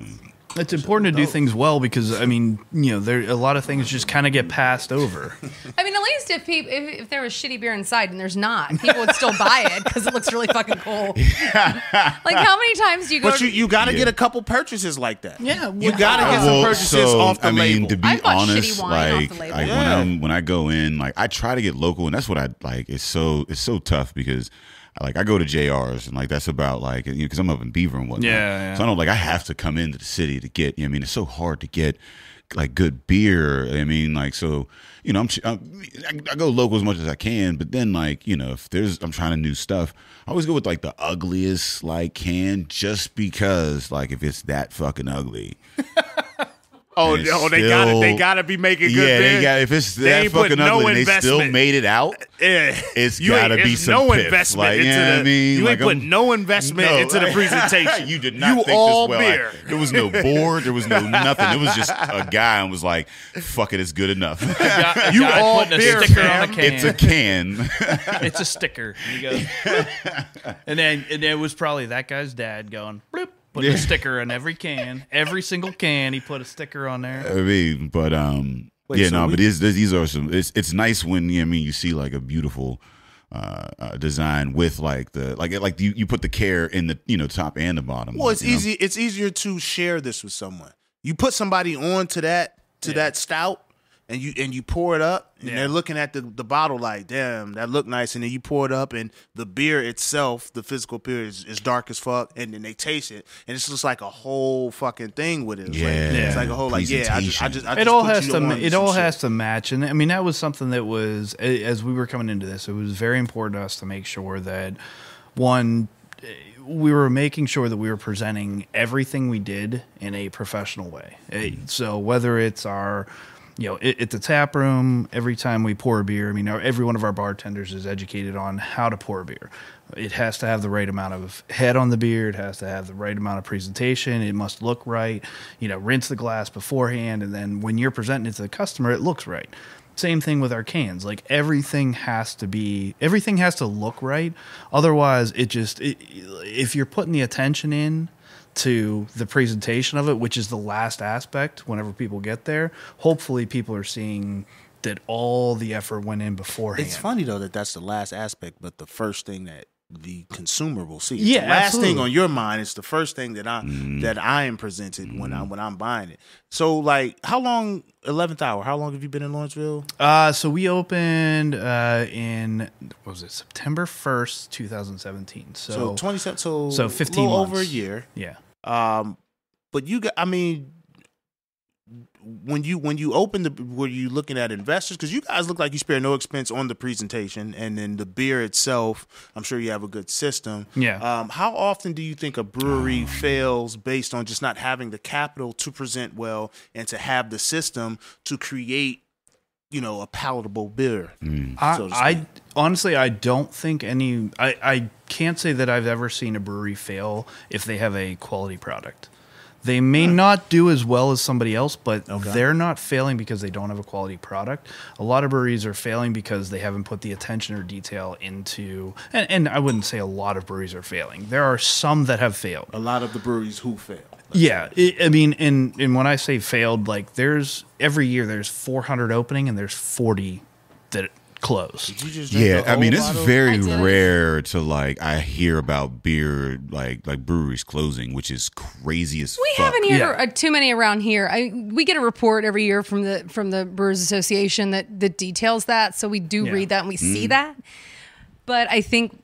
It's important to do things well because I mean, there a lot of things just kind of get passed over. I mean, at least if there was shitty beer inside, and there's not, people would still buy it because it looks really fucking cool. Like, how many times do you go? But you got to get a couple purchases like that. Yeah, You got to get some purchases off the label. To be I bought honest, shitty wine off like, the label. like when I go in, like I try to get local, and that's what I like. It's so tough because like I go to JR's and like that's about like because I'm up in Beaver and whatnot. Yeah. So I don't like I have to come into the city to get. I mean, it's so hard to get like good beer. I mean, like so. I go local as much as I can, but then like if I'm trying to new stuff, I always go with like the ugliest like can just because like if it's that fucking ugly. They gotta be making good beer. Yeah, if it's that fucking ugly and they still made it out, it's gotta be some no piff. investment Like, into I mean, you like ain't put no investment into the presentation. You did not think all this well. beer. Like, there was no board, there was no nothing. It was just a guy and was like, "Fuck it, it's good enough." You all putting beer, a sticker fam. on a can. It's a can. It's a sticker. And he goes, and then it was probably that guy's dad going, bloop, put a sticker on every can, every single can. He put a sticker on there. I mean, but but these are some. It's nice when you see like a beautiful design with like you put the care in the top and the bottom. Well, it's easy. It's easier to share this with someone. You put somebody on to that stout, and you pour it up, and they're looking at the bottle like, damn, that looked nice, and then you pour it up, and the beer itself, the physical beer, is dark as fuck, and then they taste it, and it's just like a whole fucking thing with it. It's like a whole I just it all has to match, and I mean that was something that was as we were coming into this, it was very important to us to make sure that one. We were making sure that we were presenting everything we did in a professional way. So whether it's our, at the tap room, every time we pour a beer, I mean, every one of our bartenders is educated on how to pour a beer. It has to have the right amount of head on the beer. It has to have the right amount of presentation. It must look right. Rinse the glass beforehand, and then when you're presenting it to the customer, it looks right. Same thing with our cans. Like everything has to look right. Otherwise, if you're putting the attention in to the presentation of it, which is the last aspect whenever people get there, hopefully people are seeing that all the effort went in beforehand. It's funny though that's the last aspect, but the first thing that the consumer will see. Yeah, the last absolutely. thing on your mind is the first thing that I am presented when I'm buying it. So like, how long 11th Hour? How long have you been in Lawrenceville? So we opened in September 1st, 2017. So 27. So 15 little months. over a year. Yeah. But when you open were you looking at investors? Because you guys look like you spare no expense on the presentation, and then the beer itself, I'm sure you have a good system. Yeah. How often do you think a brewery fails based on just not having the capital to present well and to have the system to create, a palatable beer? I honestly, I don't think I can't say that I've ever seen a brewery fail if they have a quality product. They may not do as well as somebody else, but they're not failing because they don't have a quality product. A lot of breweries are failing because they haven't put the attention or detail into, and I wouldn't say a lot of breweries are failing. There are some that have failed. A lot of the breweries who fail. Yeah, and when I say failed, like every year there's 400 opening and there's 40 that close. Did you just drink the I whole mean, it's bottle? very rare to I hear about beer like breweries closing, which is crazy as We fuck. haven't heard too many around here. We get a report every year from the Brewers Association that details that, so we do read that and we see that. But I think,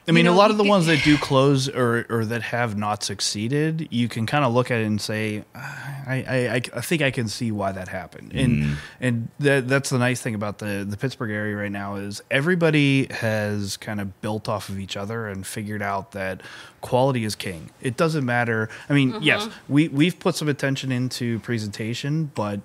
a lot of the ones that do close or that have not succeeded, you can kind of look at it and say, I think I can see why that happened. And that's the nice thing about the Pittsburgh area right now is everybody has kind of built off of each other and figured out that quality is king. It doesn't matter. I mean, yes, we've put some attention into presentation, but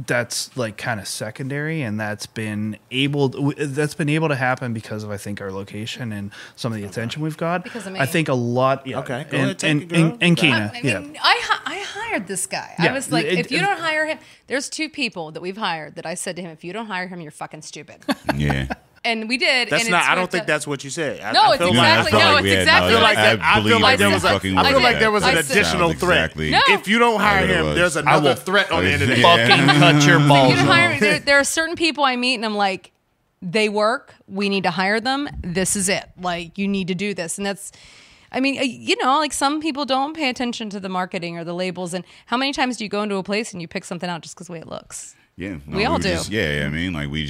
that's like kind of secondary, and that's been able to happen because of I think our location and some of the attention we've got. Because of me. I think a lot. Yeah, Okay, go ahead, take it, girl. and Kina. I hired this guy. Yeah. I was like, if you don't hire him, there's two people that we've hired that I said to him, if you don't hire him, you're fucking stupid. Yeah. And we did. That's and not. it's I don't worked think out. that's what you said. No, it's exactly. No, it's exactly like that. I feel like there was an I said- additional threat. Exactly. No. If you don't hire him, there's another threat on the end of it. Fucking cut your If balls you don't hire off. me, there are certain people I meet and I'm like, they work. We need to hire them. This is it. Like, you need to do this. And that's, like some people don't pay attention to the marketing or the labels. And how many times do you go into a place and you pick something out just because the way it looks? Yeah, We all were do. I mean, like we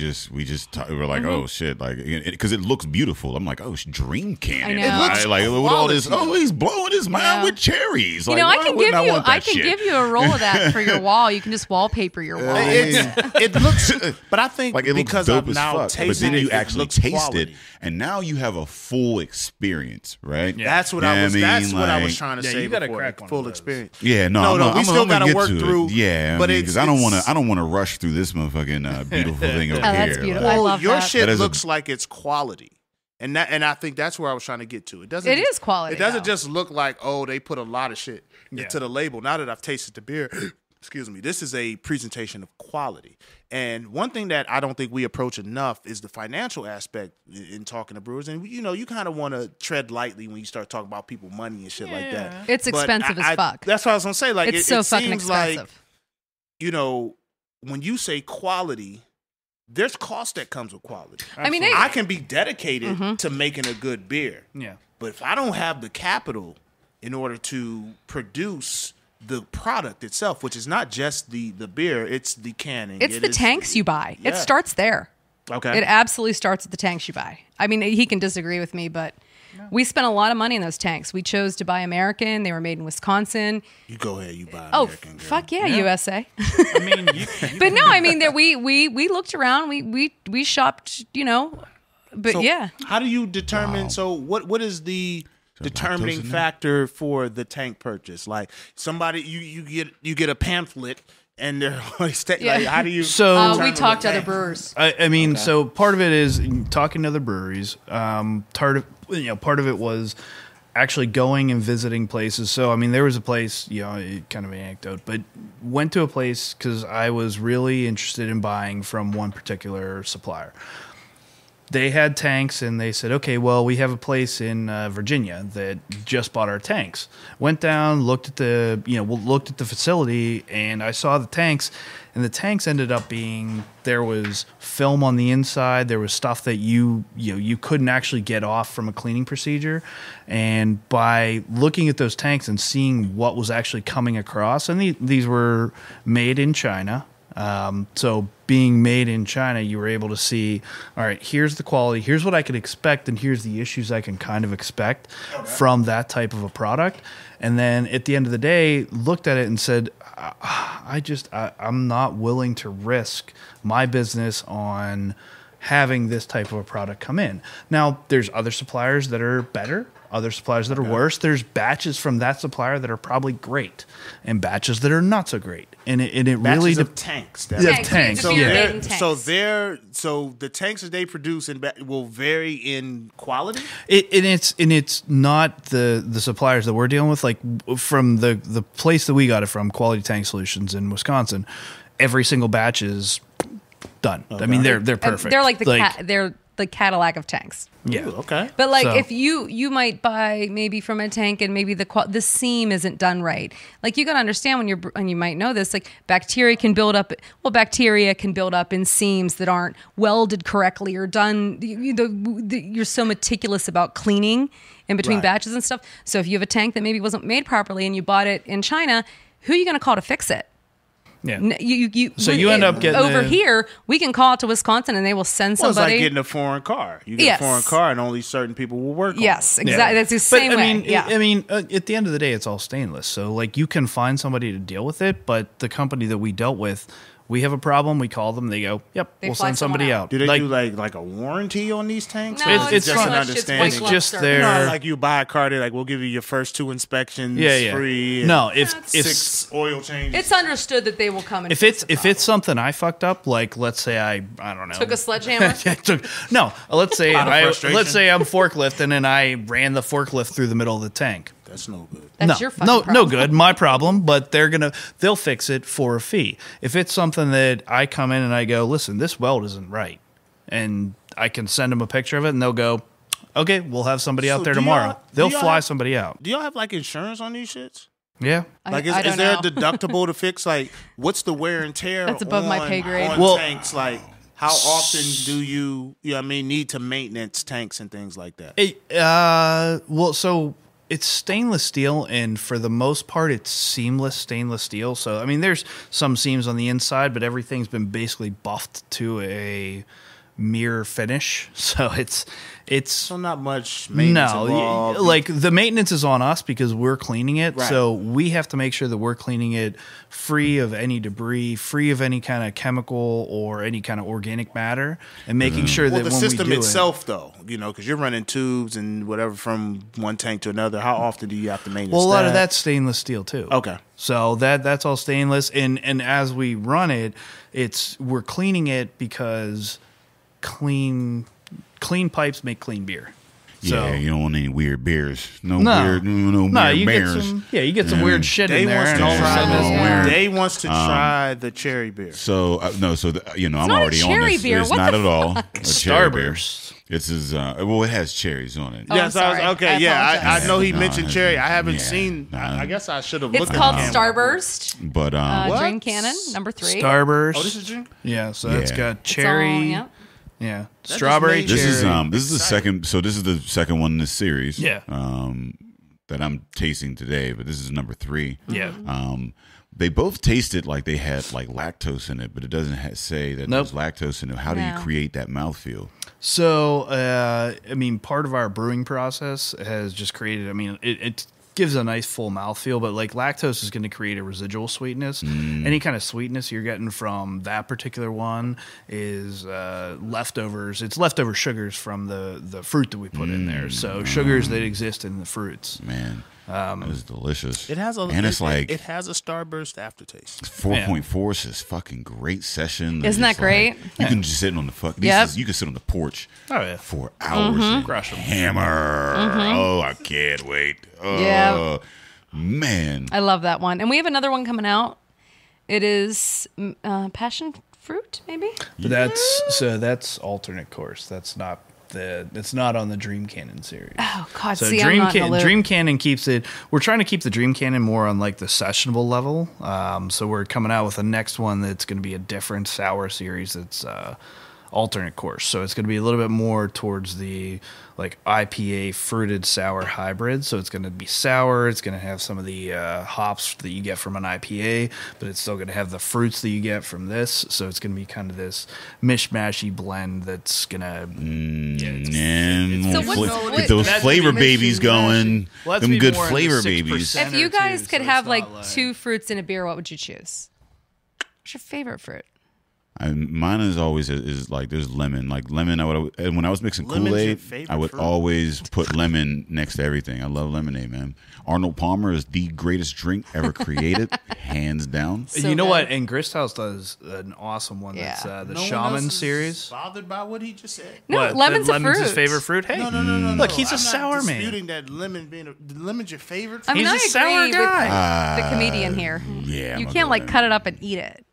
were like, oh shit, like because it looks beautiful. I'm like, oh, it's dream candy. I know. It looks like with all this. Oh, he's blowing his mind Yeah. with cherries. You Like, know, why I can wouldn't give you. want that I can shit? give you a roll of that for your wall. You can just wallpaper your wall. It looks, but I think Like it looks because dope I've as now fuck, tasted but then it, you it actually looks taste quality. it, and now you have a full experience, right? That's what You know I was. That's what I was Like- trying to Yeah, say. you gotta before, crack one of full those. experience. Yeah, no, we still got gotta work through. Yeah, but because I don't want to rush through this motherfucking beautiful thing over Oh, here. that's beautiful. Like, I Well, love your that. shit That is looks like it's quality, and I think that's where I was trying to get to. It doesn't. It is quality, It doesn't though. just look like they put a lot of shit into the label. Now that I've tasted the beer, excuse me, this is a presentation of quality. And one thing that I don't think we approach enough is the financial aspect in talking to brewers. And you kind of want to tread lightly when you start talking about people money and shit like that. It's But expensive as fuck. That's what I was gonna say. Like It's it so fucking seems like, expensive. when you say quality, there's cost that comes with quality. I mean, I can be dedicated to making a good beer. Yeah. But if I don't have the capital in order to produce the product itself, which is not just the beer, it's the canning. it's the tanks you buy. It Yeah. starts there. Okay. It absolutely starts at the tanks you buy. I mean, he can disagree with me, but we spent a lot of money in those tanks. We chose to buy American. They were made in Wisconsin. You go ahead, you buy Oh, American girl. fuck yeah, USA. I mean, But no, I mean that we looked around. We shopped, But So yeah, How do you determine? So what is the determining lactose in there? factor for the tank purchase? Like somebody you get a pamphlet and they're like, Yeah. how do you? So- we determine talked to what other tank? brewers. I mean, so part of it is talking to the breweries. Part of it was actually going and visiting places. So I mean, there was a place, kind of an anecdote, but went to a place because I was really interested in buying from one particular supplier. They had tanks, and they said, "Okay, well, we have a place in Virginia that just bought our tanks." Went down, looked at the facility, and I saw the tanks, and the tanks ended up being there was film on the inside, there was stuff that you couldn't actually get off from a cleaning procedure, and by looking at those tanks and seeing what was actually coming across, and these were made in China. So being made in China, you were able to see, all right, here's the quality, here's what I could expect, and here's the issues I can kind of expect from that type of a product. And then at the end of the day, looked at it and said, I'm not willing to risk my business on having this type of a product come in. Now, there's other suppliers that are better, other suppliers that are worse. There's batches from that supplier that are probably great, and batches that are not so great. And it really Batches of tanks. That's Yeah, what- Tanks, tanks, it's a yeah. beer made in tanks. So the tanks that they produce will vary in quality. It's not the suppliers that we're dealing with. Like from the place that we got it from, Quality Tank Solutions in Wisconsin, every single batch is done. I mean, they're perfect. They're like they're the Cadillac of tanks. yeah. Ooh, okay. But like So- if you might buy maybe from a tank and maybe the seam isn't done right. Like you got to understand and you might know this, like bacteria can build up in seams that aren't welded correctly or done. You're so meticulous about cleaning in between Right. batches and stuff. So if you have a tank that maybe wasn't made properly and you bought it in China, who are you going to call to fix it? Yeah. So you end up getting over the- here. We can call it to Wisconsin, and they will send Well, it's somebody. like getting a foreign car. You get Yes. a foreign car, and only certain people will work on Yes, it. exactly. That's the same but, way. I mean, yeah. at the end of the day, it's all stainless. So like you can find somebody to deal with it, but the company that we dealt with, we have a problem. We call them. They go, "Yep, They we'll fly send somebody someone out. out." Do they do like a warranty on these tanks? No, Or it's just pretty an much understanding. just It's white just glove You their know, like you buy a car, they're like, we'll give you your first 2 inspections free. and No, if 6 oil changes. It's understood that they will come and if fix it's the something I fucked up, like let's say I don't know, Took a sledgehammer? No, let's say Out of frustration? let's say I'm forklifting and I ran the forklift through the middle of the tank. That's no good. That's no, your fucking no, problem. no good. My problem, but they'll fix it for a fee. If it's something that I come in and I go, listen, this weld isn't right, and I can send them a picture of it, and they'll go, okay, we'll have somebody out So there do tomorrow. y'all- They'll do y'all fly have- somebody out. Do y'all have like insurance on these shits? Yeah. Like, I is don't there know. a deductible to fix? Like, what's the wear and tear? That's above my on- pay grade. On Well- tanks, like, how often do you need to maintenance tanks and things like that? Well, so It's stainless steel, and for the most part, it's seamless stainless steel. So, I mean, there's some seams on the inside, but everything's been basically buffed to a mirror finish. So it's So not much maintenance involved. like the maintenance is on us because we're cleaning it. Right. So we have to make sure that we're cleaning it free of any debris, free of any kind of chemical or any kind of organic matter, and making sure that the when system we do itself, though, because you're running tubes and whatever from one tank to another. How often do you have to maintain? well, a lot of that's stainless steel too. Okay. So that's all stainless, and as we run it, we're cleaning it because clean pipes make clean beer. Yeah, you don't want any weird beers. No weird you beers. you get some weird shit in there, wants and to all of a try sudden it's this. weird. Day wants to try the cherry beer. So I'm not already a on cherry this. beer. It's What not the at all a cherry beer. Starburst. This is it has cherries on it. Oh, Yes, I'm sorry. okay, I yeah, apologize. I know he No, mentioned cherry. I haven't yeah, seen. no. I guess I should have It's looked. called at the camera. Starburst. But What? Dream Cannon, number 3. Starburst. Oh, this is drink. Yeah, so it's Yeah. got It's cherry. all- yeah. Yeah, just strawberry. made- this is cherry. this is the second. So this is the second one in this series. Yeah. That I'm tasting today, but this is number 3. Yeah. They both tasted like they had like lactose in it, but it doesn't say that Nope. there's lactose in it. How do you No. create that mouthfeel? So, I mean, part of our brewing process has just created, I mean, it gives a nice full mouthfeel, but like lactose is going to create a residual sweetness. Any kind of sweetness you're getting from that particular one is leftovers. It's leftover sugars from the fruit that we put in there. So sugars that exist in the fruits. Man, that is delicious. It has a. and it's like it has a Starburst aftertaste. 4.4 is this fucking great session. Isn't that It's like, great? you can just sit on the fuck. Yep. You can sit on the porch Oh, yeah. for hours and Crush 'em. hammer. Oh, I can't wait. Oh, Yeah. man. I love that one. And we have another one coming out. It is passion fruit, maybe? That's alternate course. That's not it's not on the Dream Cannon series. Oh, God. So See, I'm not in the loop. Dream Cannon keeps it. We're trying to keep the Dream Cannon more on like the sessionable level. So we're coming out with the next one that's going to be a different sour series. That's alternate course. So it's going to be a little bit more towards the like IPA fruited sour hybrid. So it's going to be sour. It's going to have some of the hops that you get from an IPA, but it's still going to have the fruits that you get from this. So it's going to be kind of this mishmashy blend that's going to So what's- get those That's flavor gonna be babies mishmashy. going. Well, that's Them be good more in the flavor 6% babies. If you or guys two, could so have it's like not 2 fruits in a beer, what would you choose? What's your favorite fruit? Mine is always is like there's lemon. Like lemon, when I was mixing Lemon's your Kool-Aid, favorite I would fruit? always put lemon next to everything. I love lemonade, man. Arnold Palmer is the greatest drink ever created, hands down. So you know good. what? And Gristhouse does an awesome one. Yeah. That's the No one else Shaman is series. Bothered by what he just said? No, What, lemon's that a lemon's fruit. his favorite fruit. Hey, No. Look, he's a I'm sour not man. disputing that lemon's your favorite. I mean, He's a I agree sour with guy. the comedian here. Yeah, You I'm can't a like lemon. cut it up and eat it.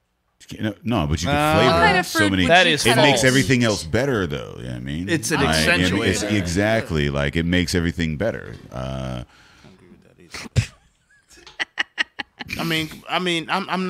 No, but you can flavor What kind of so fruit many. would That you is cut It up? makes everything else better, though. You know what I mean, It's an Like, and accentuator. exactly, like it makes everything better. I mean, I'm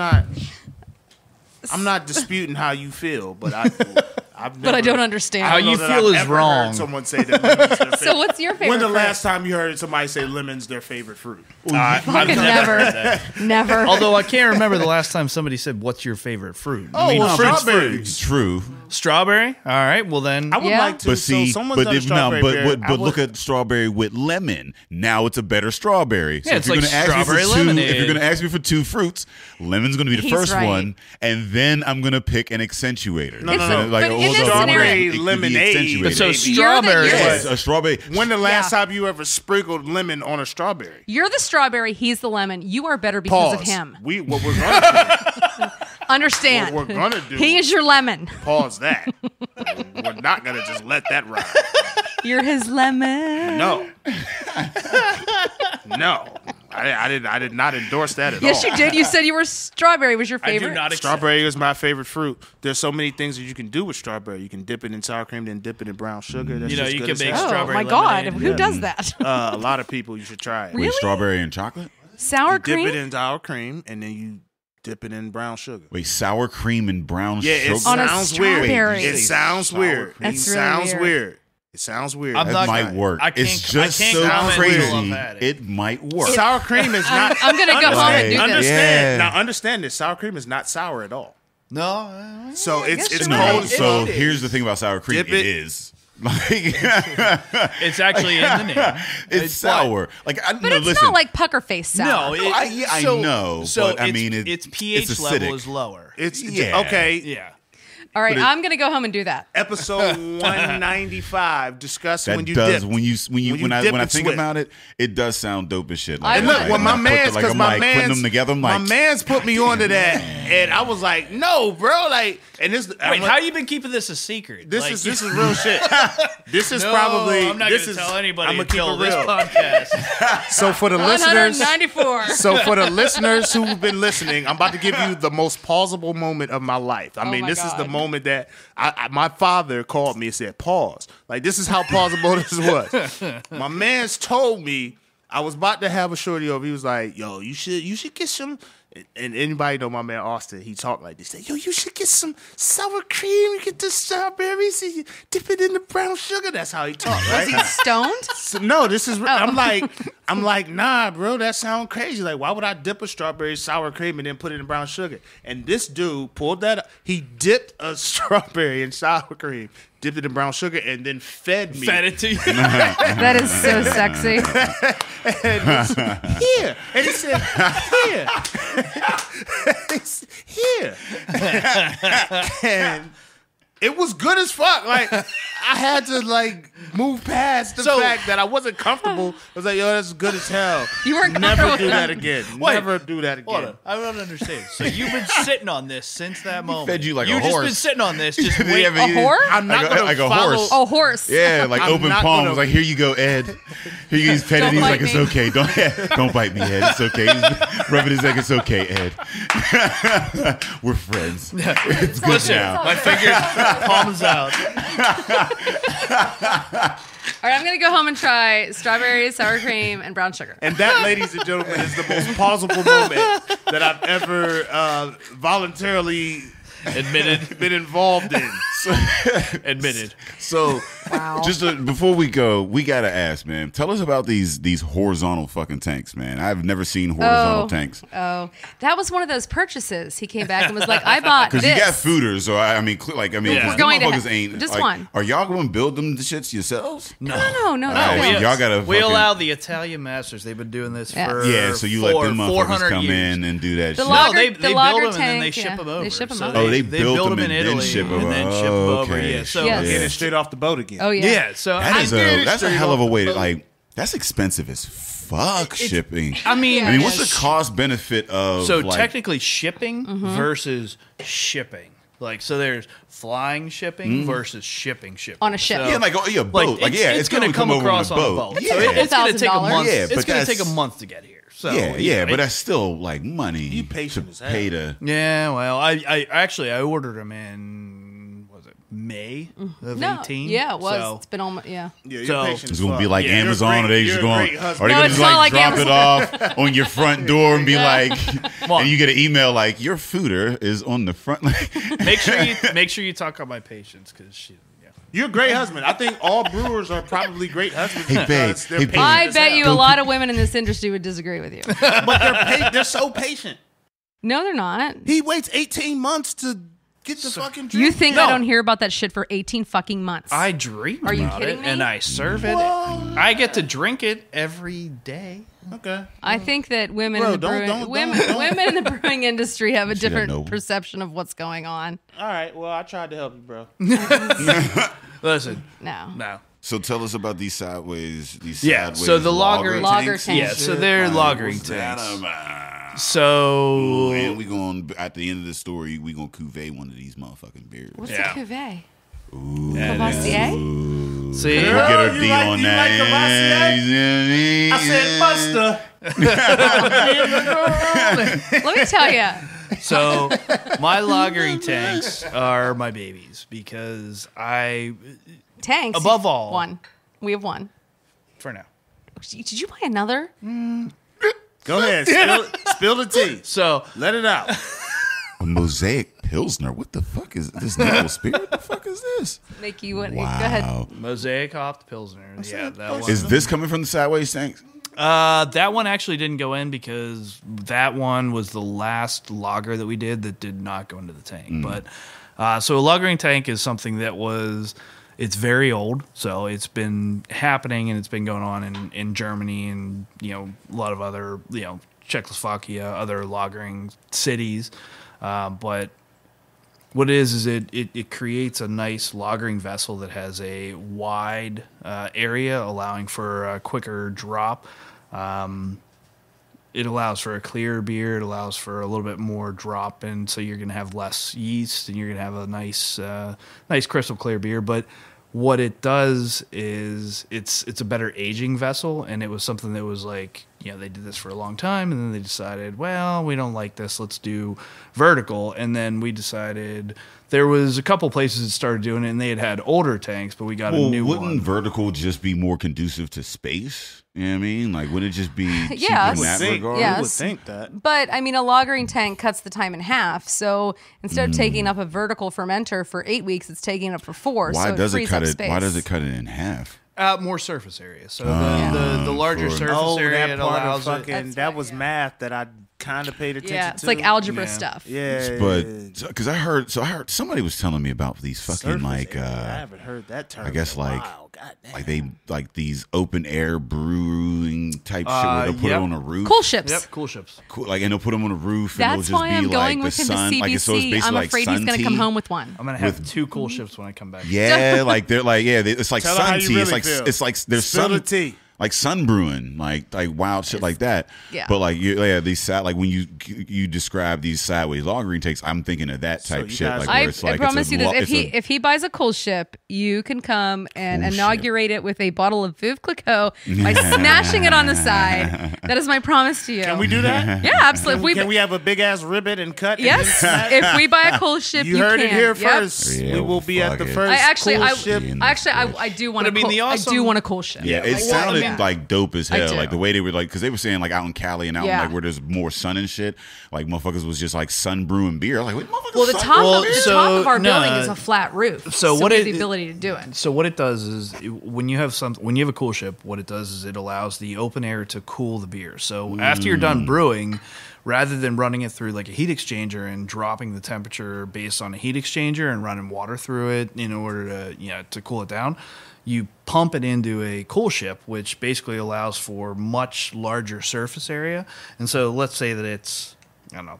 not disputing how you feel, but I've never, But I don't understand. How I don't know you that feel I've is ever wrong. Heard someone say that lemon's their favorite. So what's your favorite When the fruit? last time you heard somebody say lemon's their favorite fruit? Fucking never. Never. Although I can't remember the last time somebody said, "What's your favorite fruit?" Oh, strawberries. True, Strawberry. All right. Well then, I would Yeah. like to. but see, so someone's done a but strawberry beer. I would- look at strawberry with lemon. Now it's a better strawberry. So Yeah, if it's you're like gonna ask me for strawberry two, lemonade. if you're going to ask me for 2 fruits, lemon's going to be the He's first right. one, and then I'm going to pick an accentuator. No. But in this hold on, Strawberry it could be lemonade. accentuated. so Baby. strawberry. You're the- Yes, a strawberry. When the last Yeah. time you ever sprinkled lemon on a strawberry? You're the strawberry. He's the lemon. You are better because Pause. of him. What we're gonna do? Understand? What we're gonna do? He is your lemon. Pause that. We're not gonna just let that ride. You're his lemon. No. No. I did not endorse that at Yes, all. you did. You said you were strawberry was your I favorite. do not accept. Strawberry is my favorite fruit. There's so many things that you can do with strawberry. You can dip it in sour cream, then dip it in brown sugar. That's You know, just you good can as make hell. Oh strawberry my God! lemonade. Who does that? A lot of people, you should try it. Wait, strawberry and chocolate? Sour You dip cream. it in sour cream, and then you dip it in brown sugar. Wait, sour cream and brown Yeah, sugar? it On a sounds weird. strawberry. It sounds weird. cream? It That's really sounds weird. weird. It sounds weird. I'm That not might gonna- work. I can't- It's just I can't so comment until crazy. I've had it. It might work. Sour cream is not. I'm gonna go home and do this. Understand Yeah. now. Understand this. Sour cream is not sour at all. No. So it's guess it's you're cold. right. So here's the thing about sour cream. Dip It it. is. Like It's actually in the name. it's sour. Like I But no, it's listen. not like pucker face sour. No, I know, So but I mean, its pH it's level acidic. is lower. It's Yeah. okay. Yeah. All right, but it- I'm gonna go home and do that. Episode 195. Discuss That when you does dip. when I dip when I and think switch. about it, it does sound dope as shit. I And look, Like, when my I'm man's, because I'm my like man's putting them together, I'm like, my man's put me onto that, and I was like, no, bro, like, and this. Wait, how you been keeping this a secret? This Like, is real shit. This is No, probably. I'm not this going to is, tell anybody I'ma keep until it this real. podcast. So for the listeners, 194. so for the listeners who've been listening, I'm about to give you the most plausible moment of my life. I mean, my this is the God. moment that my father called me and said, "Pause." Like this is how plausible this was. My man's told me I was about to have a shorty over. He was like, "Yo, you should get some." And anybody know my man Austin? He talked like this. He said, "Yo, you should get some sour cream. You get the strawberries and you dip it in the brown sugar." That's how he talked, right? Was he stoned? So, no, this is. I'm like, nah, bro. That sounds crazy. Like, why would I dip a strawberry sour cream and then put it in brown sugar? And this dude pulled that up. He dipped a strawberry in sour cream, dipped it in brown sugar, and then fed me. Fed it to you. That is so sexy. Here, and he said, here, here, and it was good as fuck. Like I had to like move past the So- fact that I wasn't comfortable. I was like, yo, that's good as hell. You weren't Never comfortable. do that again. Wait. Never do that Hold again. on. I don't understand. So you've been sitting on this since that moment. fed you like a You've just horse. been sitting on this, just Yeah, wait. but A whore? I'm not Like a- gonna like a follow. horse. Oh, horse. yeah, like I'm open not palm. gonna- Was like, here you go, Ed. Here you go. He's petting. Don't He's bite like, it's me. okay. Don't bite me, Ed. It's okay. He's rubbing his leg. It's okay, Ed. We're friends. It's good Listen, now. my fingers, palms out. All right, I'm gonna go home and try strawberries, sour cream, and brown sugar. And that, ladies and gentlemen, is the most plausible moment that I've ever voluntarily Admitted. been involved in. Admitted. So, Wow. just before we go, we gotta ask, man. Tell us about these horizontal fucking tanks, man. I've never seen horizontal tanks. Oh, that was one of those purchases. He came back and was like, "I bought this." Because you got fooders, so I mean, Yeah. We're going to motherfuckers have- ain't just like, one. Are y'all going to build them shits yourselves? No, Oh, no. y'all gotta. We fucking- allow the Italian masters. They've been doing this Yeah. for Yeah, so you let them motherfuckers 400 come years. in and do that The shit. lager- No, they the build lager them and then they tank, ship yeah. them over. They ship 'em So over. Oh, they built build them in and then Italy ship 'em and then over. ship them over. Okay. Yeah, so Yes. Getting it straight off the boat again. Oh yeah. yeah, so That is that's a straight hell of a off way the to boat. like. That's expensive as fuck shipping. I mean, Yeah, I mean, it what's the is. cost benefit of? So like, technically, shipping Mm-hmm. versus shipping. Like, so there's flying shipping versus shipping. On a ship. So, yeah, like a boat. Like, yeah, it's going to gonna come over across on a on a boat. boat. Yeah. So it's going to take a $1,000. month. Yeah, It's but going to take that's- a month to get here. So yeah, but that's still like money. You patient as hell. Pay to. yeah. Well, I actually I ordered them in was it May of No. 18? Yeah, it was. So, It's been almost. Yeah. Yeah, you're So- patient It's as gonna fuck. be like Yeah, you're Amazon, great- or they you're just a going, great or husband. they No, gonna it's just not like like drop it off on your front door and be like, on. and you get an email like your fooder is on the front. make sure you talk on my patience because she. Yeah. You're a great husband. I think all brewers are probably great husbands. Hey, babe. because they're Hey, babe. patient I as bet hell. you a lot of women in this industry would disagree with you. But they're so patient. No, they're not. He waits 18 months to get the fucking drink. You think No. I don't hear about that shit for 18 fucking months? I dream Are you about kidding it me? and I serve it. I get to drink it every day. Okay. I think that women Bro, in the brewing don't- women in the brewing industry have a doesn't know. different perception of what's going on. All right. Well, I tried to help you, bro. Listen, No. no. So tell us about these sideways. Yeah, sideways so the lager tanks. Yeah, so they're lagering What's that tanks. about? So And we going at the end of the story, we gonna cuvee one of these motherfucking beers. What's Yeah. a cuvee? that Cavassier? is- see, We'll get her D on that. Let me tell you. so my lagering tanks are my babies because Tanks. Above all- One. We have one. for now. Did you buy another? Go ahead. Spill the tea. So Let it out. A mosaic Pilsner. What the fuck is this? Nickel Spirit? What the fuck is this? Make you want. Wow. Go ahead. Mosaic Hopped Pilsner. Yeah, that one. Is this coming from the sideways tanks? That one actually didn't go in because that one was the last lager that we did that did not go into the tank. But so a lagering tank is something that it's very old. So it's been happening and it's been going on in Germany and, a lot of other, Czechoslovakia, other lagering cities. But what it is it creates a nice lagering vessel that has a wide area allowing for a quicker drop. It allows for a clearer beer. It allows for a little bit more drop, and so you're going to have less yeast, and you're going to have a nice crystal clear beer. But what it does is it's a better aging vessel, and it was something that was like, they did this for a long time, and then they decided, well, we don't like this, let's do vertical. And then we decided there was a couple places that started doing it, and they had older tanks, but we got a new one. Wouldn't vertical just be more conducive to space? You know what I mean? Like, would it just be cheaper Yes. in that regard? Yes. I would think that. But I mean, a lagering tank cuts the time in half. So instead of taking up a vertical fermenter for 8 weeks, it's taking up for 4. Why so does it frees cut up it? space. Why does it cut it in half? More surface area. So the larger for- surface area, that it part of allows it. fucking, that was math that I kind of paid attention Yeah, to. it's like algebra Yeah. stuff. Yeah, But because I heard somebody was telling me about these fucking surface area. I haven't heard that term. I guess in a like while. Goddamn. like they like these open air brewing type shit where they'll put it yep. on a roof. Cool ships. Yep, cool ships. Cool, like, and they'll put them on a roof. That's and it'll just why be I'm like going the with him sun, to like so it's CBC. basically I'm like afraid he's sun going to come tea. home with one. I'm gonna have 2 cool ships when I come back. Yeah, like they're like it's like Tell her how sun you tea. really feel. It's like there's Spill the sun tea. like sun brewing, like wild shit like that. Yeah. But like these like when you describe these sideways lagering takes, I'm thinking of that type you shit. guys- Like I where it's like promise you this: it's if he buys a cool ship, you can come and Cool inaugurate it with a bottle of Veuve Clicquot by smashing it on the side. That is my promise to you. Can we do that? Yeah, absolutely. Can we have a big ass ribbon and cut? Yes, And then smash? if we buy a cool ship, You heard can. it here Yep. first. Yeah, we will be at fuck the it. first I actually, cool ship. I do want But I mean, the I awesome- do want a cool ship. Yeah, it Well, sounded I mean- like dope as I hell. do. Like the way they were like, because they were saying like out in Cali and out Yeah. like where there's more sun and shit. Like motherfuckers was just like sun brewing beer. Like, wait, motherfuckers. Well, the sun top, brewing of, beer? the so- top of our no. building is a flat roof. So what we it- have the ability to do it. So what it does is when you have a cool ship, what it does is it allows the open air to cool the beer. So after you're done brewing, rather than running it through like a heat exchanger and dropping the temperature based on a heat exchanger and running water through it in order to cool it down, you pump it into a cool ship, which basically allows for much larger surface area. And so let's say that it's,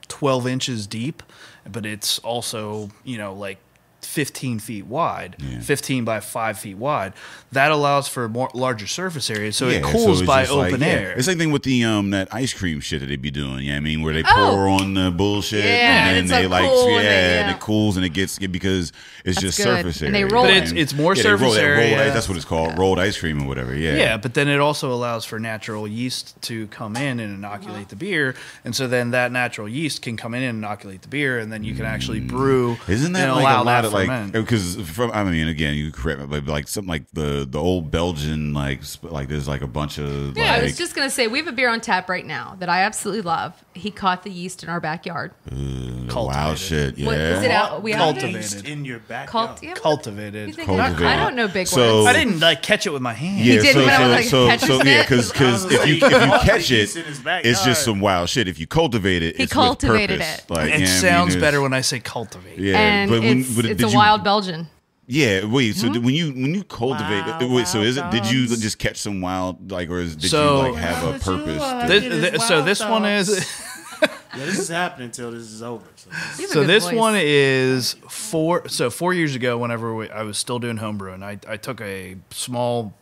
12 inches deep, but it's also, like 15 feet wide, 15 by 5 feet wide. That allows for more larger surface area, so it cools it's by just like, open yeah. air. It's the same thing with the that ice cream shit that they be doing. Yeah, I mean, where they pour on the bullshit Yeah, and it's then they like like cool and they- and it cools and it gets because it's just good. surface And area. they roll But it. it's more they roll surface that rolled area. ice, that's what it's called, rolled ice cream or whatever. Yeah, Yeah, but then it also allows for natural yeast to come in and inoculate the beer, and so then that natural yeast can come in and inoculate the beer, and then you can actually brew. Isn't that and like allow a lot that of like ferment. because again you correct me, but like something like the old Belgian like there's like a bunch of Yeah, I was like just gonna say we have a beer on tap right now that I absolutely love. He caught the yeast in our backyard. wild cultivated. shit. Yeah, What is it out? We out of it? Cultivated. in your backyard. Yeah, what- Cultivated. you think Cultivated. I don't know big So- words. I didn't like catch it with my hand. Yeah, did, but I was like, so catch his yeah, net? because if you catch it, in his backyard. it's just some wild shit. If you cultivate it, He it's cultivated with purpose. it. Like, It yeah, I mean, sounds it's- better when I say cultivate. Yeah, and but it's did a you- wild Belgian. Yeah, wait. So when you cultivate, Wild, so is it? Did you dogs. just catch some wild did So- you like have a purpose? This one is. Yeah, this is happening until this is over. So. You have a So good this voice. one is 4 years ago. Whenever I was still doing homebrewing, I took a small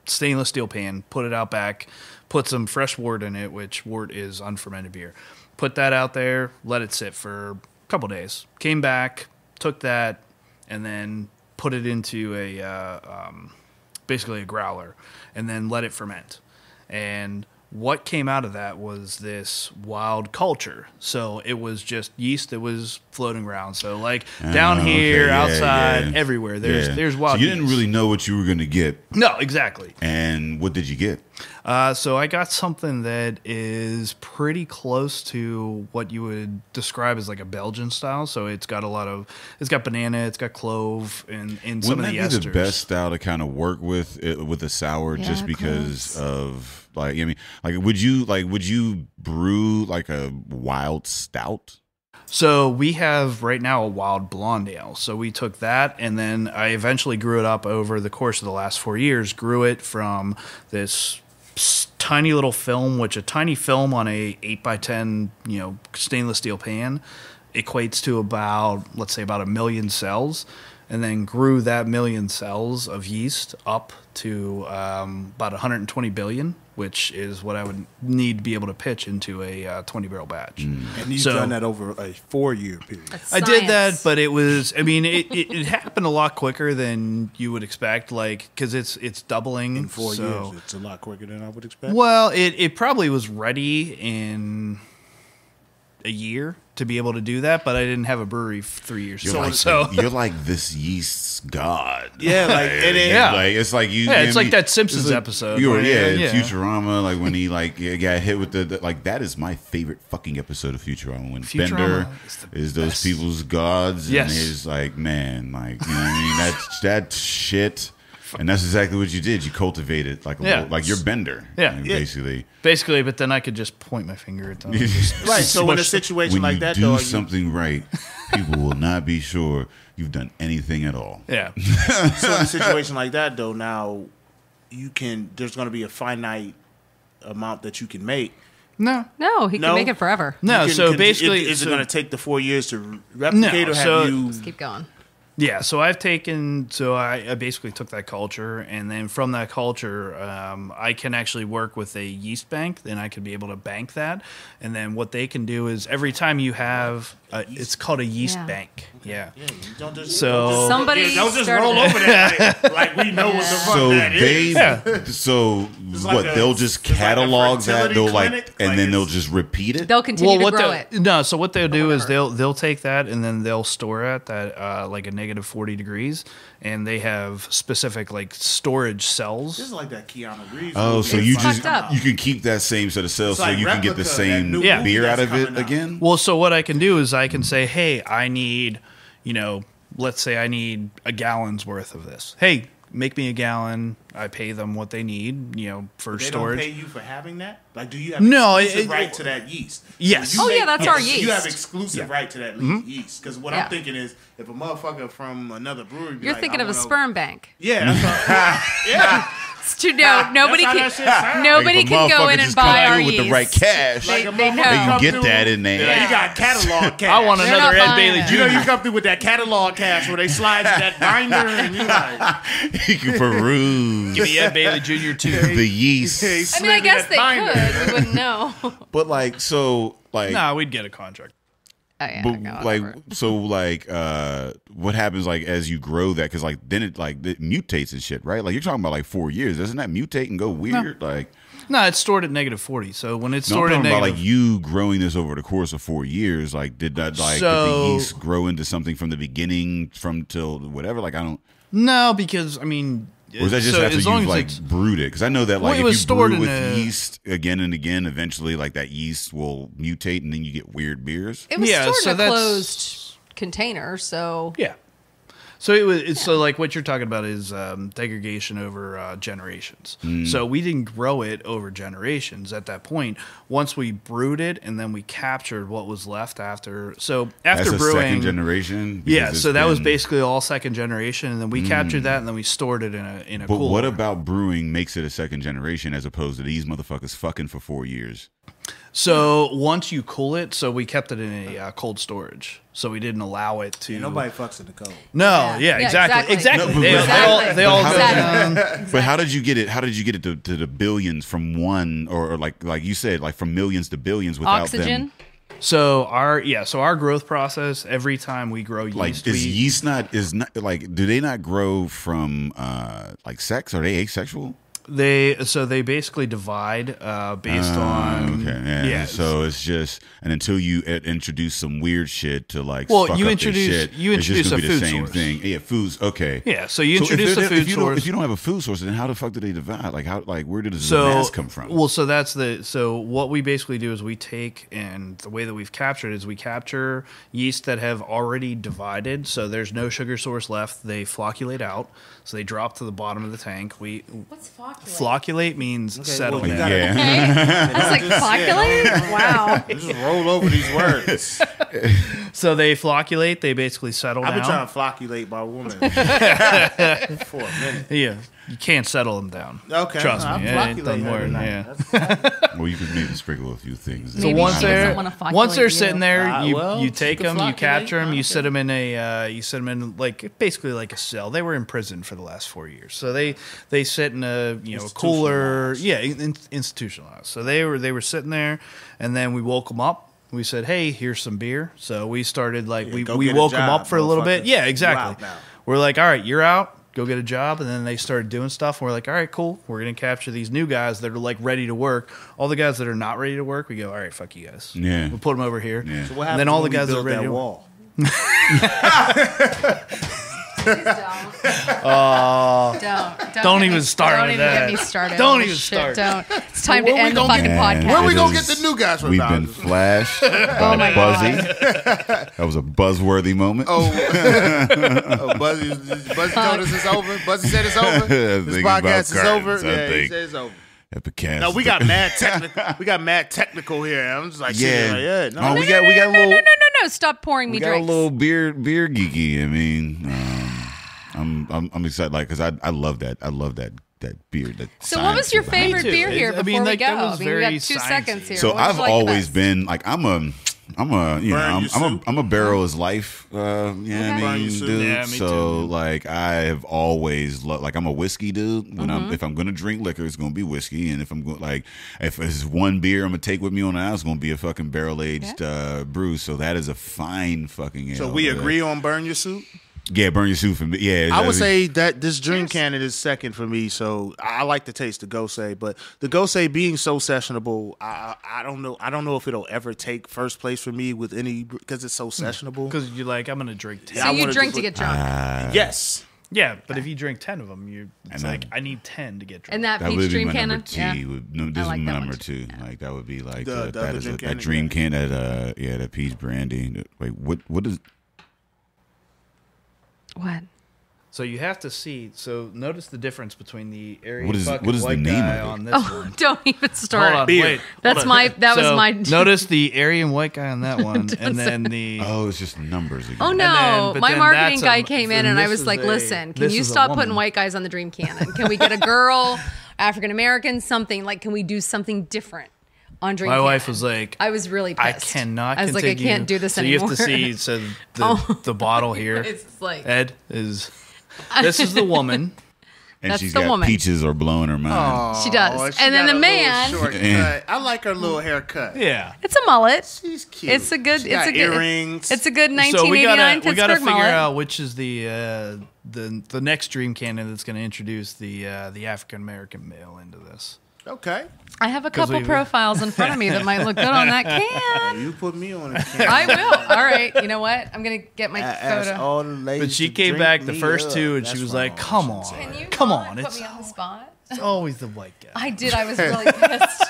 stainless steel pan, put it out back, put some fresh wort in it, which wort is unfermented beer. Put that out there, let it sit for a couple days. Came back, took that, and then put it into basically a growler, and then let it ferment. And what came out of that was this wild culture. So it was just yeast that was floating around. So like down here, okay, yeah, outside, yeah. everywhere, Yeah. there's wild So you didn't yeast. really know what you were gonna get, No, exactly. and what did you get? So I got something that is pretty close to what you would describe as like a Belgian style. So it's got it's got banana, it's got clove, and some of the esters. Wouldn't that be the best style to kind of work with a sour, Yeah, just because of like, I mean, like would you brew like a wild stout? So we have right now a wild blonde ale. So we took that, and then I eventually grew it up over the course of the last 4 years. Grew it from this tiny little film, which a tiny film on a 8x10 stainless steel pan equates to about, let's say, about 1 million cells, and then grew that 1 million cells of yeast up to about 120 billion, which is what I would need to be able to pitch into a 20-barrel batch. And you've done that over a 4-year period. I did that, but it was, I mean, it happened a lot quicker than you would expect, like, because it's doubling. In 4 years, it's a lot quicker than I would expect. Well, it probably was ready in a year to be able to do that, but I didn't have a brewery 3 years ago. So You're like this yeast's god. Yeah, like it's like you. Yeah, it's I like mean, that Simpsons it's like, episode. You were, yeah. Futurama, like when he like got hit with the like, that is my favorite fucking episode of Futurama, when Futurama Bender is is those people's gods, Yes. and is like, man, like, you know what I mean, that shit. And that's exactly what you did. You cultivated like a little, like you're Bender. Yeah. Like, basically. Basically, but then I could just point my finger at them. right. So in a situation When like you that, do though, something right, people will not be sure you've done anything at all. Yeah. so in a situation like that, though, now there's going to be a finite amount that you can make. No, he No? can make it forever. No, so basically, is it going to take the 4 years to replicate, No, or have so- you? Just keep going. yeah. So I basically took that culture, and then from that culture, I can actually work with a yeast bank. Then I could be able to bank that, and then what they can do is every time you have, it's called a yeast Yeah. bank. Yeah. Yeah, you don't just, So- Somebody don't just started roll it. over that like we know what the fuck So that is. so like what? They'll just it's like a catalog that. fertility They'll clinic? and Like then they'll it's- just repeat it. They'll continue to grow it. No, so what they'll do is they'll take that and then they'll store it at like a negative 40 degrees, and they have specific like storage cells. This is like that Keanu Reeves. Oh, movie. so It's you fucked just up. you can keep that same set of cells, It's so like you can get the Replica, that same new Yeah. beer movie out of that's it coming out. again. Well, so what I can do is I can say, hey, I need, let's say I need a gallon's worth of this. Hey, make me a gallon. I pay them what they need, for They storage. don't pay you for having that. Like, do you have No, exclusive it- right to that yeast? Yes. So you Oh, yeah, make- that's our You yeast. have exclusive right to that yeast. Because what Yeah. I'm thinking is, if a motherfucker from another brewery, be You're like, thinking I of a wanna- sperm bank. Yeah, that's all, yeah. It's too, no, nobody That's how can. that shit sound. Nobody If a can go motherfucker in and just come buy through our with yeast. the right cash. They a know. motherfucker They can come get through- that in there. Yeah, you got catalog cash. I want They're another not Ed buying Bailey it. Jr. You know, you come through with that catalog cash where they slide you that binder, and you like, You can peruse Give me Ed Bailey Jr. too. the yeast. hey, I mean, I slid me guess that they binder. could. We wouldn't know. But like, so like, Nah, we'd get a contract. Oh yeah. but okay, like, whatever. so like, what happens like as you grow that? Because like then it mutates and shit, right? Like you're talking about like 4 years. Doesn't that mutate and go weird? Like, No, it's stored at negative 40. So when it's no, I'm stored at talking about negative, like you growing this over the course of 4 years. Like, did that did So- the yeast grow into something from the beginning, from till whatever? Like, I don't. no, because I mean, Or is that just so after as long you've as like it's- brewed it? Because I know that Well, like it if was you stored brew in with a- yeast again and again, eventually like that yeast will mutate and then you get weird beers. It was Yeah, stored so in a that's- closed container, so Yeah. So it was. It's so like what you're talking about is degradation over generations. So we didn't grow it over generations at that point. Once we brewed it, and then we captured what was left after. So after That's a brewing, second generation. Because yeah. it's So that was been- basically all second generation, and then we captured that, and then we stored it in a But cooler. what about brewing makes it a second generation as opposed to these motherfuckers fucking for 4 years? So once you cool it, so we kept it in a cold storage. So we didn't allow it to. Yeah, nobody fucks in the cold. No, Yeah, exactly. exactly. No, They, but- they all but go how- down. But how did you get it? How did you get it to the billions from one, or like you said, like from millions to billions without oxygen. them? So our growth process, every time we grow yeast, Like is yeast not like do they not grow from like sex? Are they asexual? They basically divide based on Okay, yeah. So it's just, and until you introduce some weird shit to like, well, fuck you up introduce their shit, you it's just introduce gonna a be the food same source. thing. Yeah, foods. Okay. Yeah, so you introduce a food source. If you don't have a food source, then how the fuck do they divide? Like how? Like where does the So mass come from? well, so what we basically do is we take, and the way that we've captured is we capture yeast that have already divided. So there's no sugar source left. They flocculate out. So they drop to the bottom of the tank. What's flocculate? Flocculate means settle well, you down. gotta- Okay. I was like, flocculate? Wow. Just roll over these words. So they flocculate. They basically settle I've down. been trying to flocculate my woman for a minute. Yeah, you can't settle them down. Okay, Trust I'm me. It doesn't flocculating every work. night. Yeah. Well, you could maybe sprinkle a few things. So Maybe once she doesn't they're wanna flocculate once they're you. sitting there, well, you take she can them, you capture them, flocculate, you sit them in like basically like a cell. They were in prison for the last 4 years, so they sit in a a cooler, institutionalized. So they were sitting there, and then we woke them up. We said, "Hey, here's some beer." So we started we go we get a woke them job, up for a little bit. motherfucker. Yeah, You exactly. out now. We're like, "All right, you're out. Go get a job." And then they started doing stuff. And we're like, all right, cool. We're going to capture these new guys that are like ready to work. All the guys that are not ready to work, we go, all right, fuck you guys. Yeah. We'll put them over here. Yeah. So what And then happens all the when we guys that are build ready that to wall? Don't even start Don't with even that. get me started. Don't Oh, even shit, start. Don't. It's time to Where we end the gonna fucking get- podcast. Where we It gonna is- get the new guys from? We've now? been flashed by my Buzzy. That was a buzzworthy moment. Buzzy told us it's over. Buzzy said it's over. This Thinking about podcast is over. curtains, I Yeah, he think. said it's over. Epicast. No, we got mad technical. We got mad technical here. I'm just like, Yeah. sitting like, Oh, no. we got a little. No. Stop pouring me We got drinks. a little beer geeky. I mean, I'm excited, like, because I love that. I love that beer. That So what was your science behind it. favorite beer here I before mean, we like, go? that was I mean, we very got 2 sciencey. seconds here. So What did I've you like the always best? been like I'm a I'm a barrel is life. You know what I Burn mean, your suit. dude. Yeah, me so too, man. like I have always loved, like I'm a whiskey dude. When if I'm gonna drink liquor, it's gonna be whiskey, and if I'm going if it's one beer I'm gonna take with me on the house, it's gonna be a fucking barrel aged brew. So that is a fine fucking ale. So we agree on burn your suit. Yeah, burn your suit for me. Yeah, I would say that this dream cannon is second for me. So I like to taste the Gose, but the Gose being so sessionable, I don't know. I don't know if it'll ever take first place for me with any because it's so sessionable. Because you're like, I'm going to drink 10. So I you wanna drink just to get drunk. Yes. Yeah, but if you drink 10 of them, it's And like, I need 10 to get drunk. And that that peach would be dream my cannon? number two. Yeah. This is like my that number one two. Like that would be like The that other is dream that cannon, dream yeah. can that peach brandy. Wait, what is? What? So you have to see. So notice the difference between the Aryan What is fucking the white name guy of it? on this Oh, one. don't even start. Hold on, Beer. wait. That's my. That was So my. notice the Aryan white guy on that one, and then the. Oh, it's just numbers again. Oh then- no! but My then marketing that's guy a- came then in, and I this was is like, a- "Listen, can this you is a stop woman. putting white guys on the dream cannon? Can we get a girl, African American, something like? Can we do something different on dream?" My cannon? wife was like, I was really I pissed. cannot. I was like, I continue. can't do this so anymore. you have to see. So the Oh. the bottle here, It's like Ed is. This is the woman. and that's she's the got woman. peaches are blowing her mind. she does, Oh, she and then got the a little man. short cut. I like her little haircut. Yeah. It's a mullet. She's cute. It's a good. She It's got a good. earrings. It's a good So 1989 we Pittsburgh gotta figure mullet. out which is the next dream cannon that's going to introduce the African American male into this. Okay. I have a 'Cause couple we- profiles in front of me that might look good on that can. You put me on it. I will. All right. You know what? I'm gonna get my Ask photo. all the ladies But she to came drink back the me first up. two, and she That's was wrong. like, "Come on, Can you come not on, put it's me on the spot? always the white guy." I did. I was really pissed.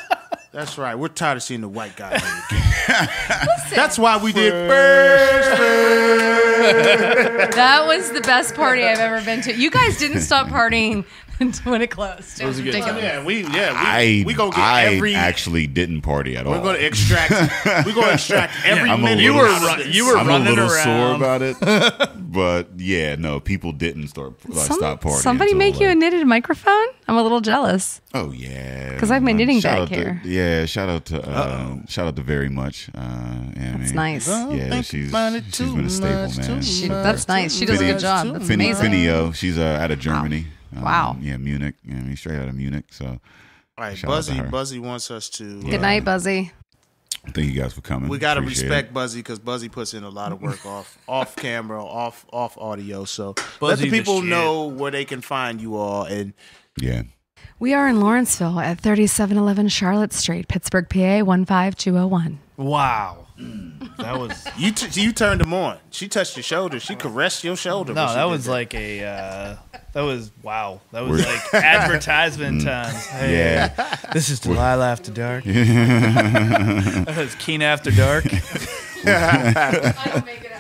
That's right. We're tired of seeing the white guy. Listen, That's why we did first. that was the best party I've ever been to. You guys didn't stop partying when it closed. It was a good ridiculous. We gonna get every. actually didn't party at all. We're gonna extract. We're gonna extract every I'm a minute. little- out of this. you were I'm running a little around. sore about it, but yeah, no, people didn't stop partying. Somebody until, make you a like- knitted microphone? I'm a little jealous. Oh yeah, 'Cause I have my knitting shout bag out to- here. Yeah, shout out to very much. That's nice. Yeah, she's been a staple, man. That's nice. She does a good job. That's amazing. Finio, she's out of Germany. Wow. Yeah, Munich. Yeah, I mean, straight out of Munich. So All right, shout out to her. Buzzy wants us to. Good night, Buzzy. Thank you guys for coming. We gotta Appreciate respect it. Buzzy because Buzzy puts in a lot of work off camera, off audio. So let Buzzy the the people shit. know where they can find you all. And Yeah. We are in Lawrenceville at 3711 Charlotte Street, Pittsburgh, PA 15201. Wow. That was You turned them on. She touched your shoulder. She caressed your shoulder. no. That was like a. That was wow. That was like advertisement time. Hey, Yeah. this is Delilah After Dark. That was Keen After Dark.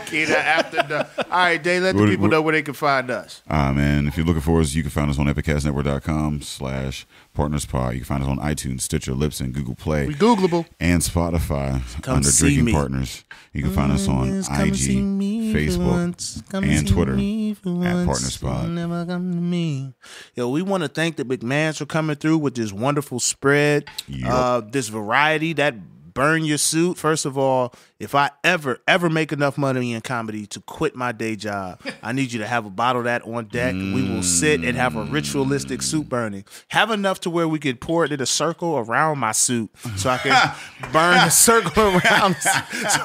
Keena after the. All right, Dave, let the people know where they can find us. Man, if you're looking for us, you can find us on epicastnetwork.com/partnerspod. You can find us on iTunes, Stitcher, Libsyn, Google Play, We Googleable. and Spotify Come under see Drinking me. Partners. You can find us on Come IG, see me for Facebook, once. Come and see Twitter me for at once. PartnersPod. Never come to me. Yo, we want to thank the McMahons for coming through with this wonderful spread. Yup. This variety that burn your suit. First of all, if I ever make enough money in comedy to quit my day job, I need you to have a bottle of that on deck. We will sit and have a ritualistic suit burning. Have enough to where we could pour it in a circle around my suit so I can burn a circle around. So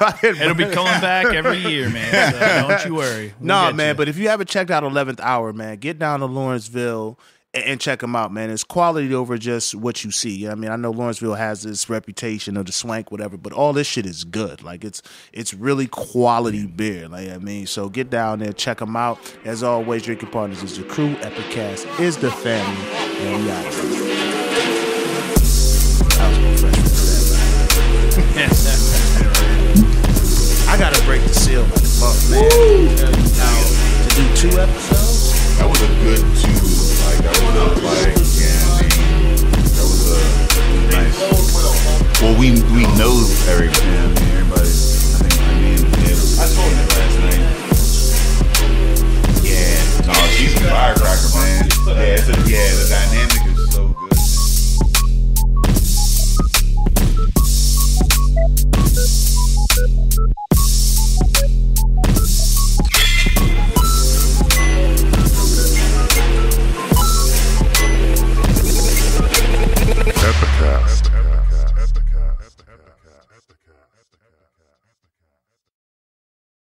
I can It'll be coming back every year, man. So don't you worry. We'll get man, you. but if you haven't checked out 11th Hour, man, get down to Lawrenceville and check them out, man. It's quality over just what you see. I mean, I know Lawrenceville has this reputation of the swank, whatever, but all this shit is good. Like, it's really quality beer. Like, I mean, so get down there, check them out. As always, Drinking Partners is the crew. Epicast is the family. And we out of here. That was professional. I gotta break the seal like a month, man. Now, to do 2 episodes? That was a good 2. Like, that was like, yeah, I mean, that was a nice. Well, we know Eric, man. I mean, everybody. I told him last night. Yeah, no, she's a firecracker, man. Yeah, the dynamic.